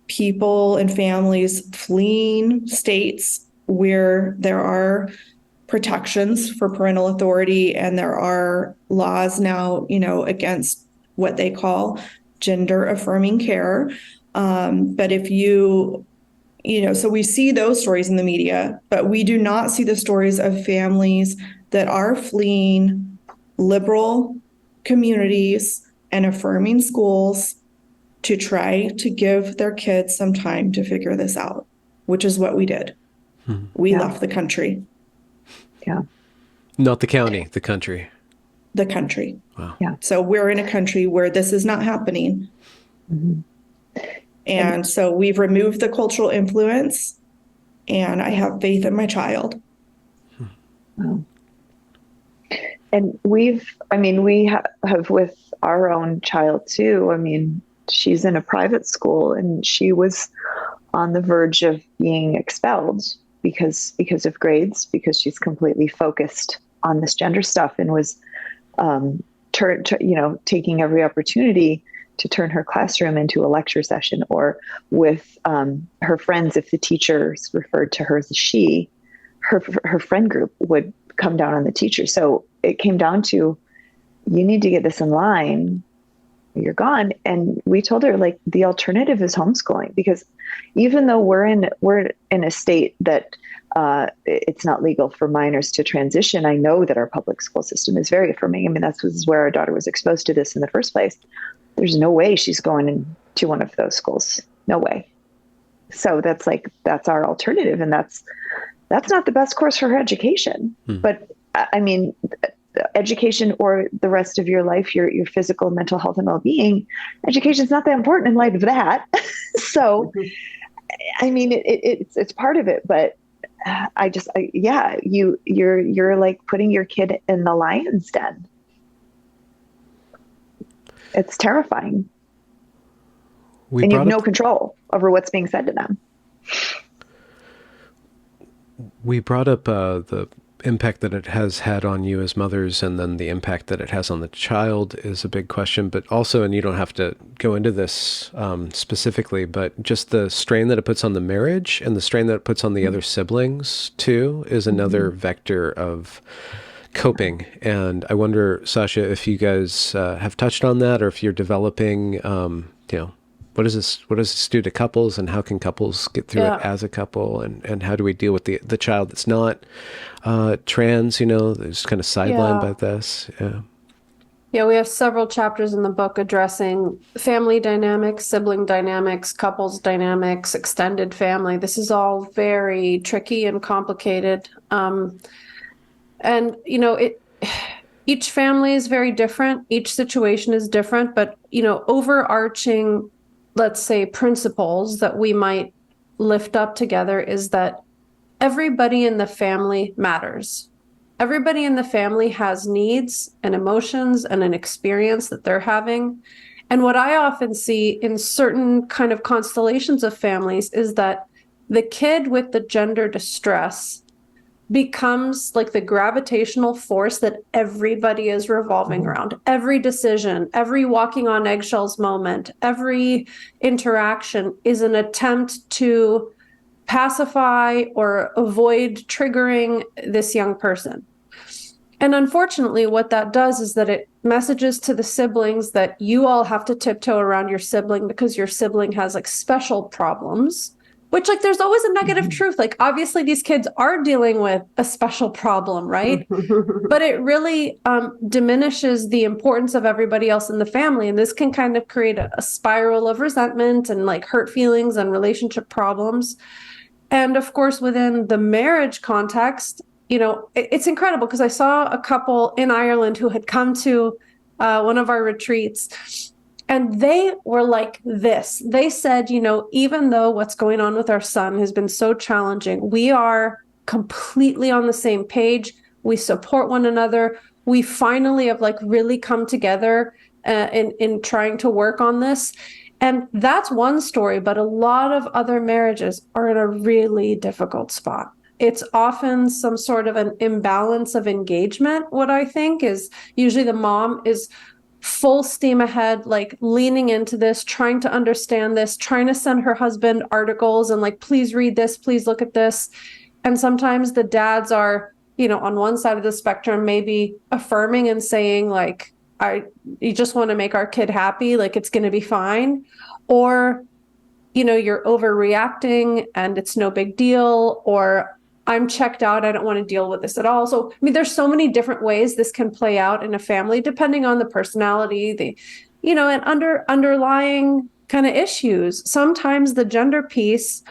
people and families fleeing states where there are protections for parental authority, and there are laws now, against what they call gender affirming care. But if so we see those stories in the media, but we do not see the stories of families that are fleeing liberal communities and affirming schools to try to give their kids some time to figure this out, which is what we did. We left the country. Yeah. Not the county, the country. The country. Wow. Yeah. So we're in a country where this is not happening. Mm-hmm. And so we've removed the cultural influence, and I have faith in my child. Wow. And we have with our own child too. I mean, she's in a private school and she was on the verge of being expelled because of grades, because she's completely focused on this gender stuff and was taking every opportunity to turn her classroom into a lecture session, or with her friends. If the teachers referred to her as a she, her friend group would come down on the teacher. So it came down to, you need to get this in line, you're gone. And we told her, like, the alternative is homeschooling, because even though we're in a state that it's not legal for minors to transition, I know that our public school system is very affirming. I mean, this is where our daughter was exposed to this in the first place. There's no way she's going into one of those schools. No way. So that's our alternative. And that's not the best course for her education. But I mean, education or the rest of your life, your physical, mental health and well-being, education is not that important in light of that. So, I mean, it's part of it, but you're like putting your kid in the lion's den. It's terrifying. And you have no control over what's being said to them. We brought up the impact that it has had on you as mothers, and then the impact that it has on the child is a big question, but also, and you don't have to go into this specifically, but just the strain that it puts on the marriage and the strain that it puts on the other siblings too is another vector of coping. And I wonder, Sasha, if you guys have touched on that, or if you're developing, what does this do to couples, and how can couples get through it as a couple, and how do we deal with the child that's not trans, that's kind of sidelined by this? Yeah, we have several chapters in the book addressing family dynamics, sibling dynamics, couples dynamics, extended family. This is all very tricky and complicated. And, each family is very different. Each situation is different, but, overarching, let's say, principles that we might lift up together is that everybody in the family matters. Everybody in the family has needs and emotions and an experience that they're having. And what I often see in certain kind of constellations of families is that the kid with the gender distress becomes like the gravitational force that everybody is revolving around. Every decision, every walking on eggshells moment, every interaction is an attempt to pacify or avoid triggering this young person. And unfortunately, what that does is that it messages to the siblings that you all have to tiptoe around your sibling because your sibling has like special problems, which like there's always a negative truth. Like obviously these kids are dealing with a special problem, right? But it really diminishes the importance of everybody else in the family. And this can kind of create a spiral of resentment and like hurt feelings and relationship problems. And of course, within the marriage context, you know, it's incredible because I saw a couple in Ireland who had come to one of our retreats, and they were like this. They said, you know, even though what's going on with our son has been so challenging, we are completely on the same page. We support one another. We finally have like really come together in trying to work on this. And that's one story, but a lot of other marriages are in a really difficult spot. It's often some sort of an imbalance of engagement. What I think is usually the mom is full steam ahead, like leaning into this, trying to understand this, trying to send her husband articles and like, please read this, please look at this. And sometimes the dads are, you know, on one side of the spectrum, maybe affirming and saying like, you just want to make our kid happy, like it's going to be fine. Or, you know, you're overreacting and it's no big deal, or I'm checked out, I don't want to deal with this at all. So, I mean, there's so many different ways this can play out in a family, depending on the personality, the, you know, and underlying kind of issues. Sometimes the gender piece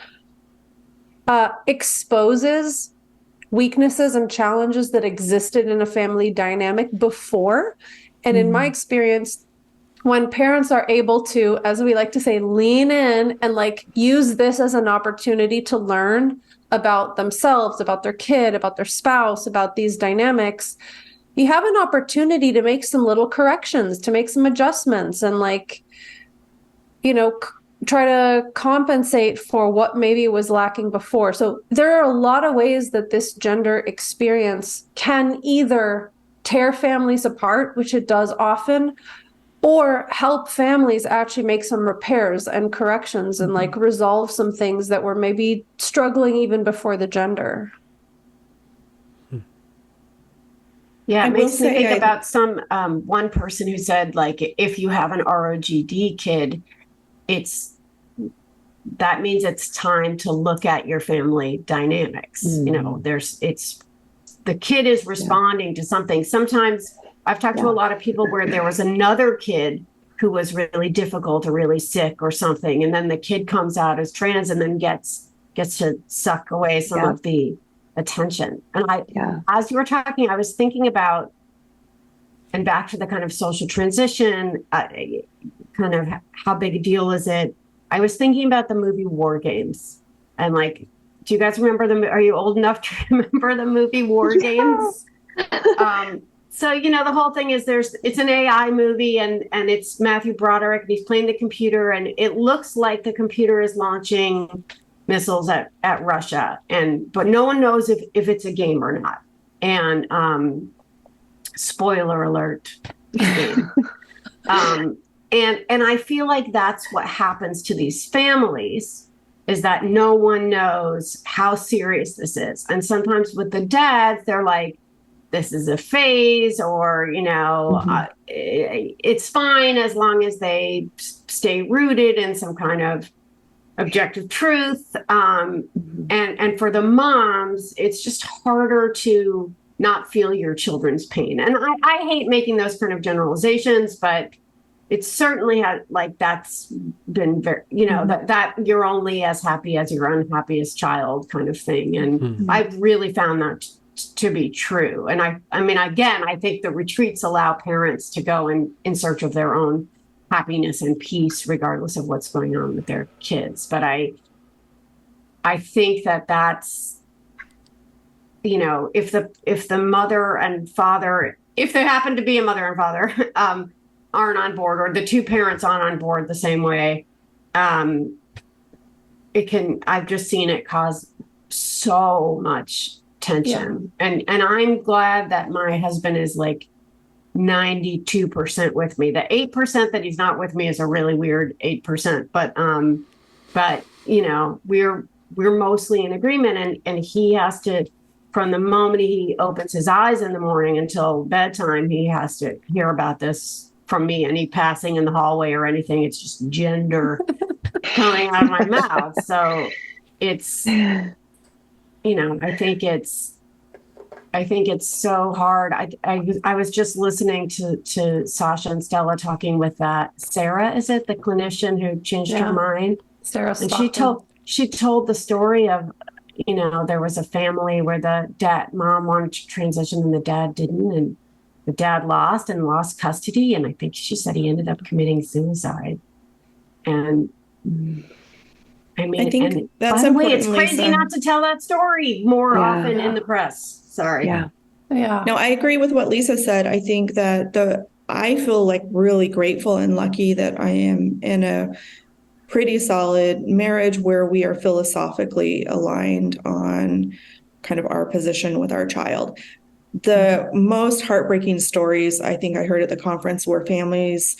exposes weaknesses and challenges that existed in a family dynamic before. And in my experience, when parents are able to, as we like to say, lean in and like use this as an opportunity to learn about themselves, about their kid, about their spouse, about these dynamics, you have an opportunity to make some little corrections, to make some adjustments and like, you know, try to compensate for what maybe was lacking before. So there are a lot of ways that this gender experience can either tear families apart, which it does often, or help families actually make some repairs and corrections and like resolve some things that were maybe struggling even before the gender. Yeah, it makes me think about one person who said like, if you have an ROGD kid, that means it's time to look at your family dynamics. You know, the kid is responding to something. Sometimes I've talked to a lot of people where there was another kid who was really difficult or really sick or something. And then the kid comes out as trans and then gets to suck away some of the attention. And as you were talking, I was thinking about, and back to the kind of social transition, kind of how big a deal is it? I was thinking about the movie War Games and like, do you guys remember are you old enough to remember the movie War Games? So, you know, the whole thing is it's an AI movie and it's Matthew Broderick and he's playing the computer and it looks like the computer is launching missiles at Russia. But no one knows if it's a game or not. And spoiler alert. Game. And I feel like that's what happens to these families is that no one knows how serious this is. And sometimes with the dads, they're like, this is a phase or, you know, it's fine as long as they stay rooted in some kind of objective truth. And for the moms, it's just harder to not feel your children's pain. And I hate making those kind of generalizations, but it certainly had like that's been very, you know, that you're only as happy as your unhappiest child kind of thing. And I've really found that to be true. And I mean, again, I think the retreats allow parents to go in search of their own happiness and peace, regardless of what's going on with their kids. But I think that's, you know, if the mother and father, if there happen to be a mother and father, aren't on board, or the two parents aren't on board the same way, I've just seen it cause so much tension. And I'm glad that my husband is like 92% with me. The 8% that he's not with me is a really weird 8%. But you know, we're mostly in agreement, and he has to, from the moment he opens his eyes in the morning until bedtime, he has to hear about this from me. Any passing in the hallway or anything, it's just gender coming out of my mouth. So it's, you know, I think it's so hard. I was just listening to Sasha and Stella talking with that Sarah, is it, the clinician who changed her mind? Sarah And Stockton. she told the story of, you know, there was a family where the mom wanted to transition and the dad didn't, and the dad lost custody, and I think she said he ended up committing suicide. And I mean, I think and that's by the way, important, it's crazy Lisa. not to tell that story more often in the press. Sorry. Yeah. No, I agree with what Lisa said. I think that I feel like really grateful and lucky that I am in a pretty solid marriage where we are philosophically aligned on kind of our position with our child. The most heartbreaking stories I think I heard at the conference were families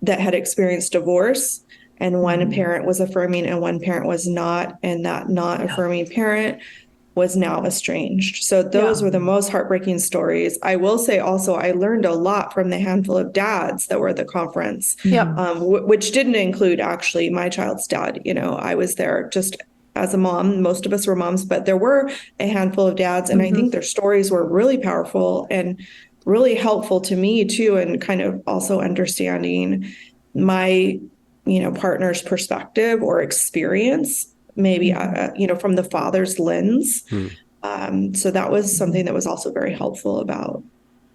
that had experienced divorce, and one parent was affirming and one parent was not, and that not affirming parent was now estranged. So those were the most heartbreaking stories. I will say also, I learned a lot from the handful of dads that were at the conference, which didn't include actually my child's dad. You know, I was there just as a mom. Most of us were moms, but there were a handful of dads. And I think their stories were really powerful and really helpful to me too. And kind of also understanding my, you know, partner's perspective or experience, maybe, you know, from the father's lens. So that was something that was also very helpful about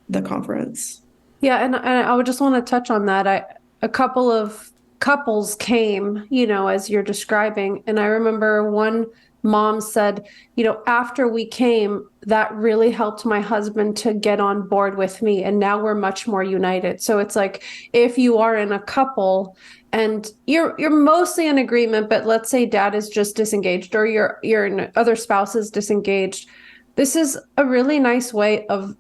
the conference. Yeah, and I would just want to touch on that. A couple of couples came, you know, as you're describing, and I remember one mom said, you know, after we came, that really helped my husband to get on board with me, and now we're much more united. So it's like, if you are in a couple and you're mostly in agreement, but let's say dad is just disengaged, or your other spouse is disengaged, this is a really nice way of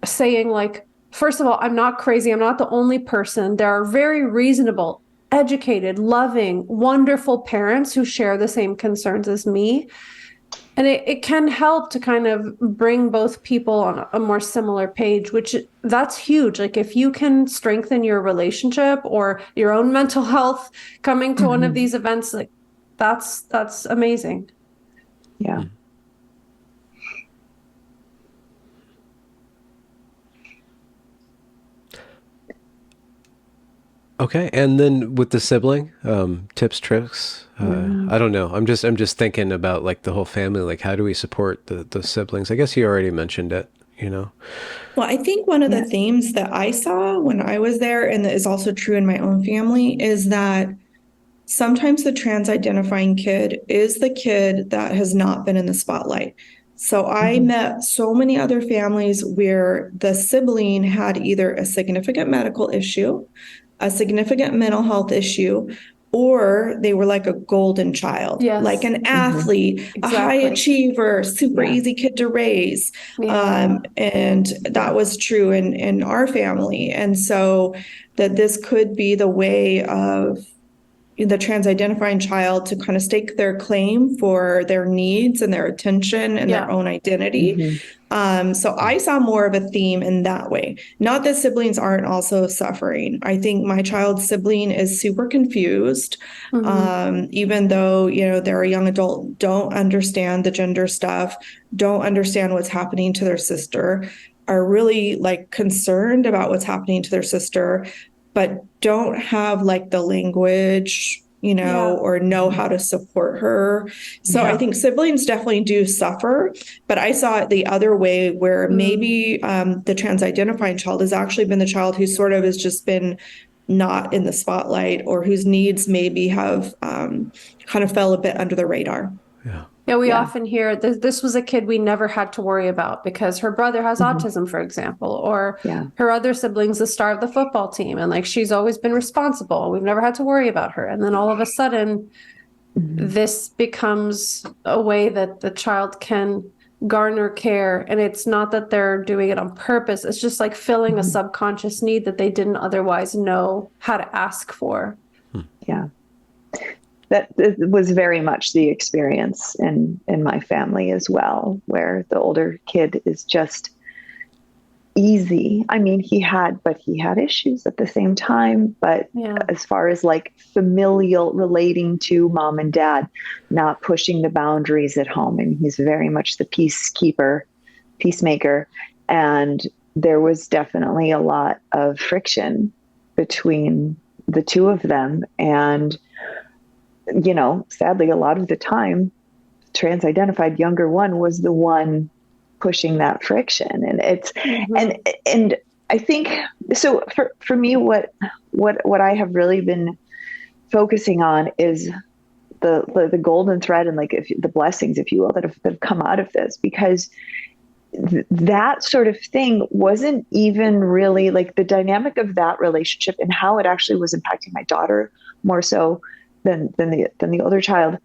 saying, like, first of all, I'm not crazy. I'm not the only person. There are very reasonable, educated, loving, wonderful parents who share the same concerns as me. And it can help to kind of bring both people on a more similar page, which that's huge. Like, if you can strengthen your relationship or your own mental health coming to one of these events, like that's amazing. Yeah. Okay, and then with the sibling, tips, tricks. I don't know. I'm just thinking about like the whole family. Like, how do we support the siblings? I guess you already mentioned it. You know. Well, I think one of the themes that I saw when I was there, and that is also true in my own family, is that sometimes the trans-identifying kid is the kid that has not been in the spotlight. So I met so many other families where the sibling had either a significant medical issue, a significant mental health issue, or they were like a golden child, like an athlete, a high achiever, super easy kid to raise. And that was true in our family. And so that this could be the way of the trans-identifying child to kind of stake their claim for their needs and their attention and their own identity. So I saw more of a theme in that way. Not that siblings aren't also suffering. I think my child's sibling is super confused, even though, you know, they're a young adult, don't understand the gender stuff, don't understand what's happening to their sister, are really like concerned about what's happening to their sister, but don't have like the language, you know, or know how to support her. So I think siblings definitely do suffer, but I saw it the other way where maybe the trans-identifying child has actually been the child who sort of has just been not in the spotlight, or whose needs maybe have kind of fell a bit under the radar. Yeah, we often hear this was a kid we never had to worry about because her brother has autism, for example, or her other sibling's the star of the football team, and like she's always been responsible. We've never had to worry about her. And then all of a sudden, this becomes a way that the child can garner care. And it's not that they're doing it on purpose. It's just like filling a subconscious need that they didn't otherwise know how to ask for. Yeah. That was very much the experience in my family as well, where the older kid is just easy. I mean, he had issues at the same time, but as far as like familial relating to mom and dad, not pushing the boundaries at home. And he's very much the peacemaker. And there was definitely a lot of friction between the two of them. And, you know, sadly, a lot of the time, trans-identified younger one was the one pushing that friction. And it's, and I think, so for me, what I have really been focusing on is the golden thread and like the blessings, if you will, that have come out of this, because that sort of thing wasn't even really like the dynamic of that relationship and how it actually was impacting my daughter more so than the older child.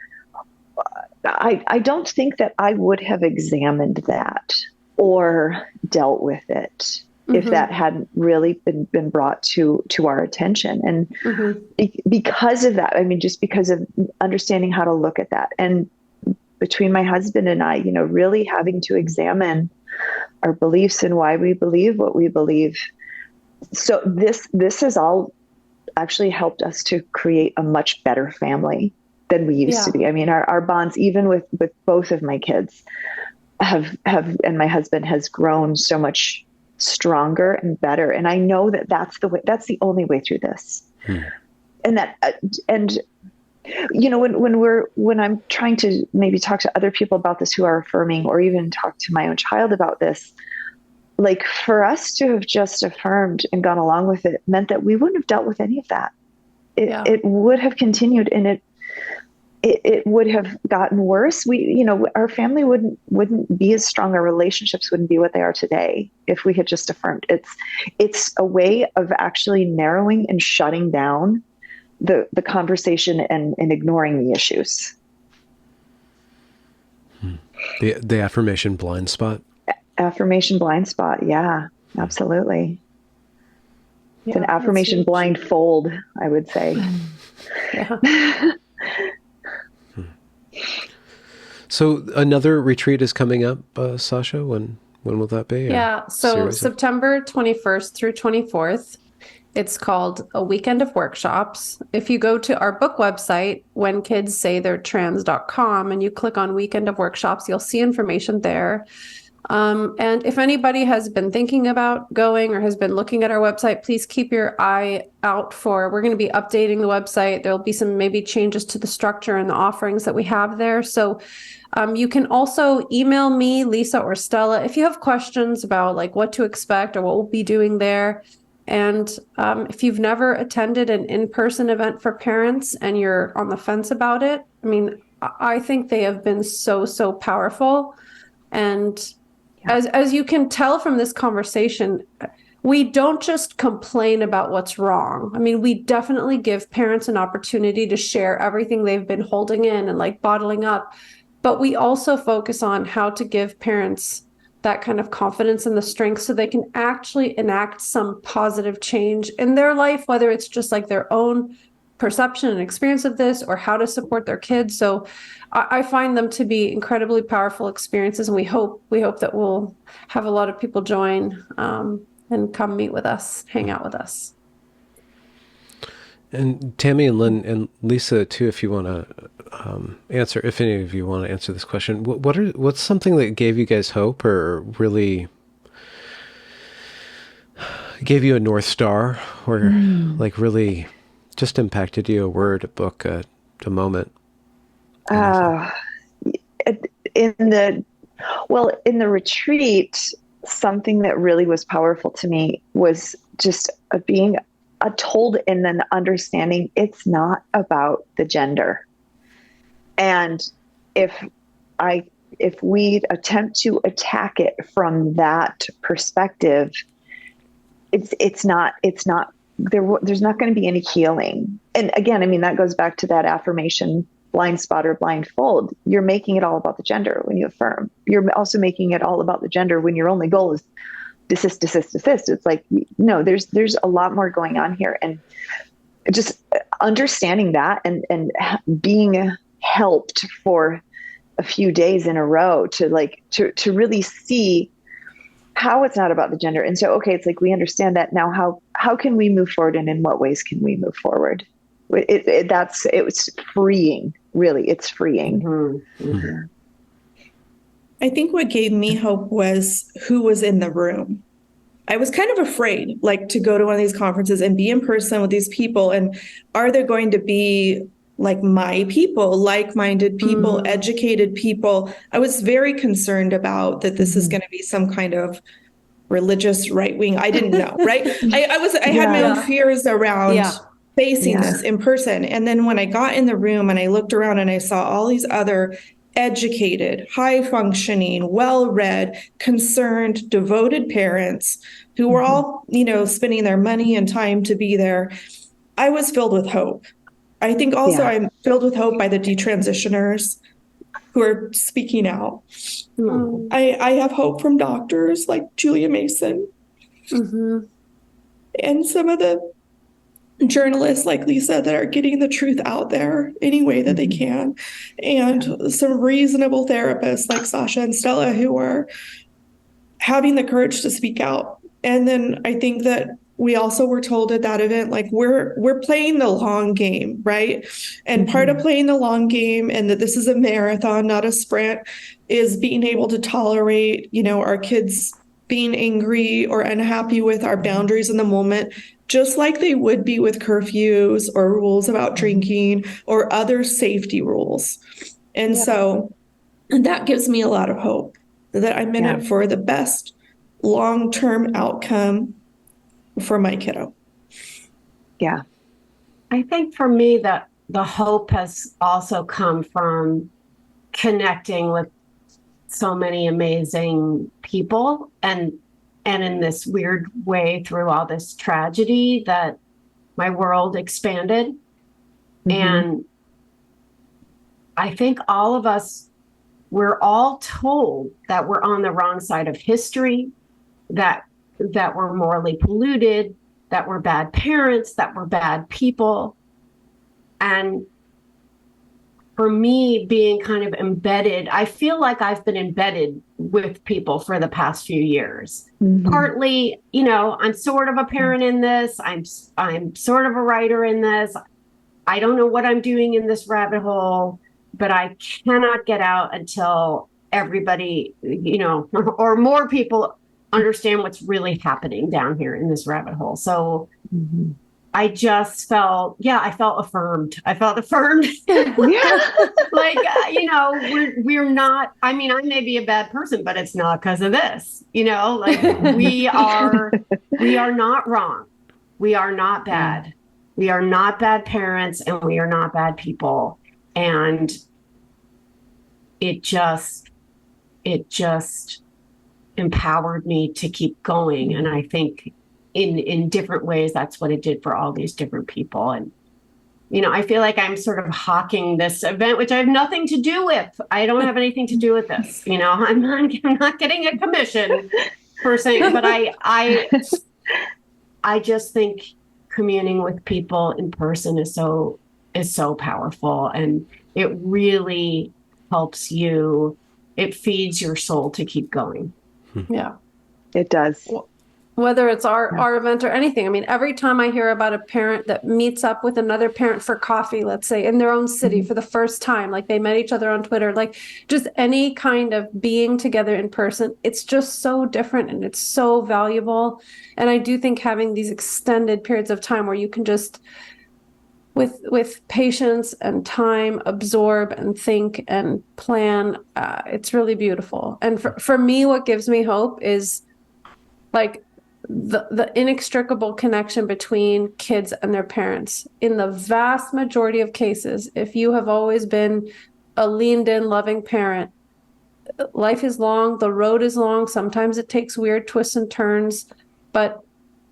I don't think that I would have examined that or dealt with it if that hadn't really been brought to our attention. And because of that, I mean, just because of understanding how to look at that, and between my husband and I, you know, really having to examine our beliefs and why we believe what we believe. So this has all actually helped us to create a much better family than we used to be. I mean, our bonds, even with both of my kids, have and my husband has grown so much stronger and better. And I know that that's the only way through this. And that, and you know, when I'm trying to maybe talk to other people about this who are affirming, or even talk to my own child about this, like for us to have just affirmed and gone along with it meant that we wouldn't have dealt with any of that. It would have continued, and it would have gotten worse. Our family wouldn't be as strong. Our relationships wouldn't be what they are today if we had just affirmed. It's a way of actually narrowing and shutting down the conversation and ignoring the issues. The affirmation blind spot. Affirmation blind spot. Yeah, absolutely. It's an affirmation blindfold, I would say. So another retreat is coming up, Sasha. When will that be? So September 21st through 24th. It's called A Weekend of Workshops. If you go to our book website, whenkidsaytheyretrans.com, and you click on Weekend of Workshops, you'll see information there. And if anybody has been thinking about going or has been looking at our website, please keep your eye out we're going to be updating the website. There'll be some maybe changes to the structure and the offerings that we have there. So you can also email me, Lisa, or Stella, if you have questions about like what to expect or what we'll be doing there. And if you've never attended an in-person event for parents and you're on the fence about it, I mean, I think they have been so powerful. And as you can tell from this conversation, we don't just complain about what's wrong. I mean, we definitely give parents an opportunity to share everything they've been holding in and like bottling up. But we also focus on how to give parents that kind of confidence and the strength so they can actually enact some positive change in their life, whether it's just like their own perception and experience of this or how to support their kids. So I find them to be incredibly powerful experiences, and we hope that we'll have a lot of people join and come meet with us, hang out with us. And Tammy and Lynn and Lisa too, if you want to answer, if any of you want to answer this question, what's something that gave you guys hope or really gave you a North Star, or like really just impacted you, a word, a book, a moment? In the retreat, something that really was powerful to me was just being told and then understanding it's not about the gender. And if we attempt to attack it from that perspective, there's not going to be any healing. And again, I mean, that goes back to that affirmation blind spot or blindfold, you're making it all about the gender when you affirm. You're also making it all about the gender when your only goal is desist, desist, desist. It's like, no, there's a lot more going on here. And just understanding that and being helped for a few days in a row to really see how it's not about the gender. And so, okay, it's like, we understand that now. How can we move forward, and in what ways can we move forward? It's freeing, really. It's freeing. Mm-hmm. Mm-hmm. I think what gave me hope was who was in the room. I was kind of afraid, like, to go to one of these conferences and be in person with these people. And are there going to be like my people, like-minded people, educated people? I was very concerned about that this is going to be some kind of religious right wing. I didn't know, right? I had my own fears around facing this in person. And then when I got in the room and I looked around and I saw all these other educated, high functioning, well-read, concerned, devoted parents who were all, spending their money and time to be there, I was filled with hope. I think also I'm filled with hope by the detransitioners who are speaking out. Mm. I have hope from doctors like Julia Mason and some of the journalists like Lisa that are getting the truth out there any way that they can, and some reasonable therapists like Sasha and Stella who are having the courage to speak out. And then I think that we also were told at that event, like, we're playing the long game, right? And part of playing the long game, and that this is a marathon, not a sprint, is being able to tolerate, our kids being angry or unhappy with our boundaries in the moment, just like they would be with curfews or rules about drinking or other safety rules. And so that gives me a lot of hope that I'm in it for the best long-term outcome for my kiddo. Yeah. I think for me that the hope has also come from connecting with so many amazing people, and in this weird way through all this tragedy that my world expanded. And I think all of us, we're all told that we're on the wrong side of history, that we're morally polluted, that we're bad parents, that we're bad people. And for me, being kind of embedded, I feel like I've been embedded with people for the past few years. Partly, I'm sort of a parent in this. I'm sort of a writer in this. I don't know what I'm doing in this rabbit hole, but I cannot get out until everybody, or more people understand what's really happening down here in this rabbit hole. So I just felt, I felt affirmed. Like, we're not, I may be a bad person, but it's not because of this, like we are not wrong. We are not bad. We are not bad parents, and we are not bad people. And it just empowered me to keep going. And I think in different ways, that's what it did for all these different people. And, I feel like I'm sort of hawking this event, which I have nothing to do with. I don't have anything to do with this. I'm not getting a commission for saying, but I just think communing with people in person is so powerful, and it really helps you. It feeds your soul to keep going. Yeah, it does. Whether it's our event or anything. Every time I hear about a parent that meets up with another parent for coffee, let's say in their own city for the first time, like they met each other on Twitter, like just any kind of being together in person, it's just so different and it's so valuable. And I do think having these extended periods of time where you can just with patience and time absorb and think and plan, it's really beautiful. And for me, what gives me hope is like the inextricable connection between kids and their parents. In the vast majority of cases, if you have always been a leaned in, loving parent, life is long, the road is long. Sometimes it takes weird twists and turns, but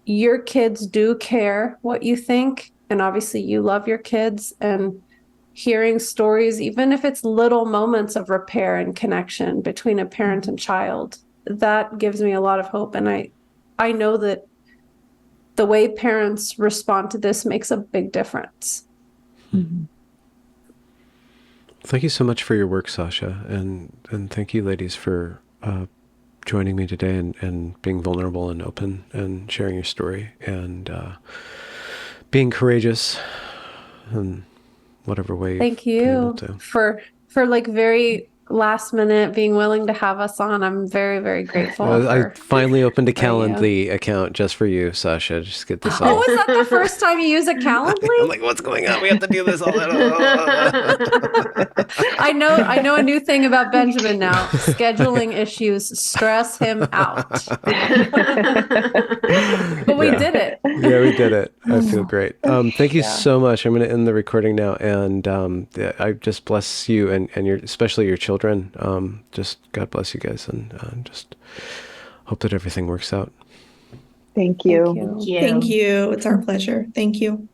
your kids do care what you think. And obviously you love your kids, and hearing stories, even if it's little moments of repair and connection between a parent and child, that gives me a lot of hope. And I know that the way parents respond to this makes a big difference. Mm-hmm. Thank you so much for your work, Sasha. And thank you, ladies, for joining me today and being vulnerable and open and sharing your story and being courageous in whatever way Thank you've been able you to. for like very last minute being willing to have us on. I'm very, very grateful. I finally opened a for you. Calendly account just for you, Sasha. Just get this Oh, on. is that the first time you use a Calendly? I'm like, what's going on? We have to do this all. I know a new thing about Benjamin now. Scheduling issues stress him out. But we did it. Yeah, we did it. I feel great. Thank you so much. I'm going to end the recording now, and I just bless you and especially your children. Just God bless you guys, and just hope that everything works out. Thank you. Thank you. Thank you. It's our pleasure. Thank you.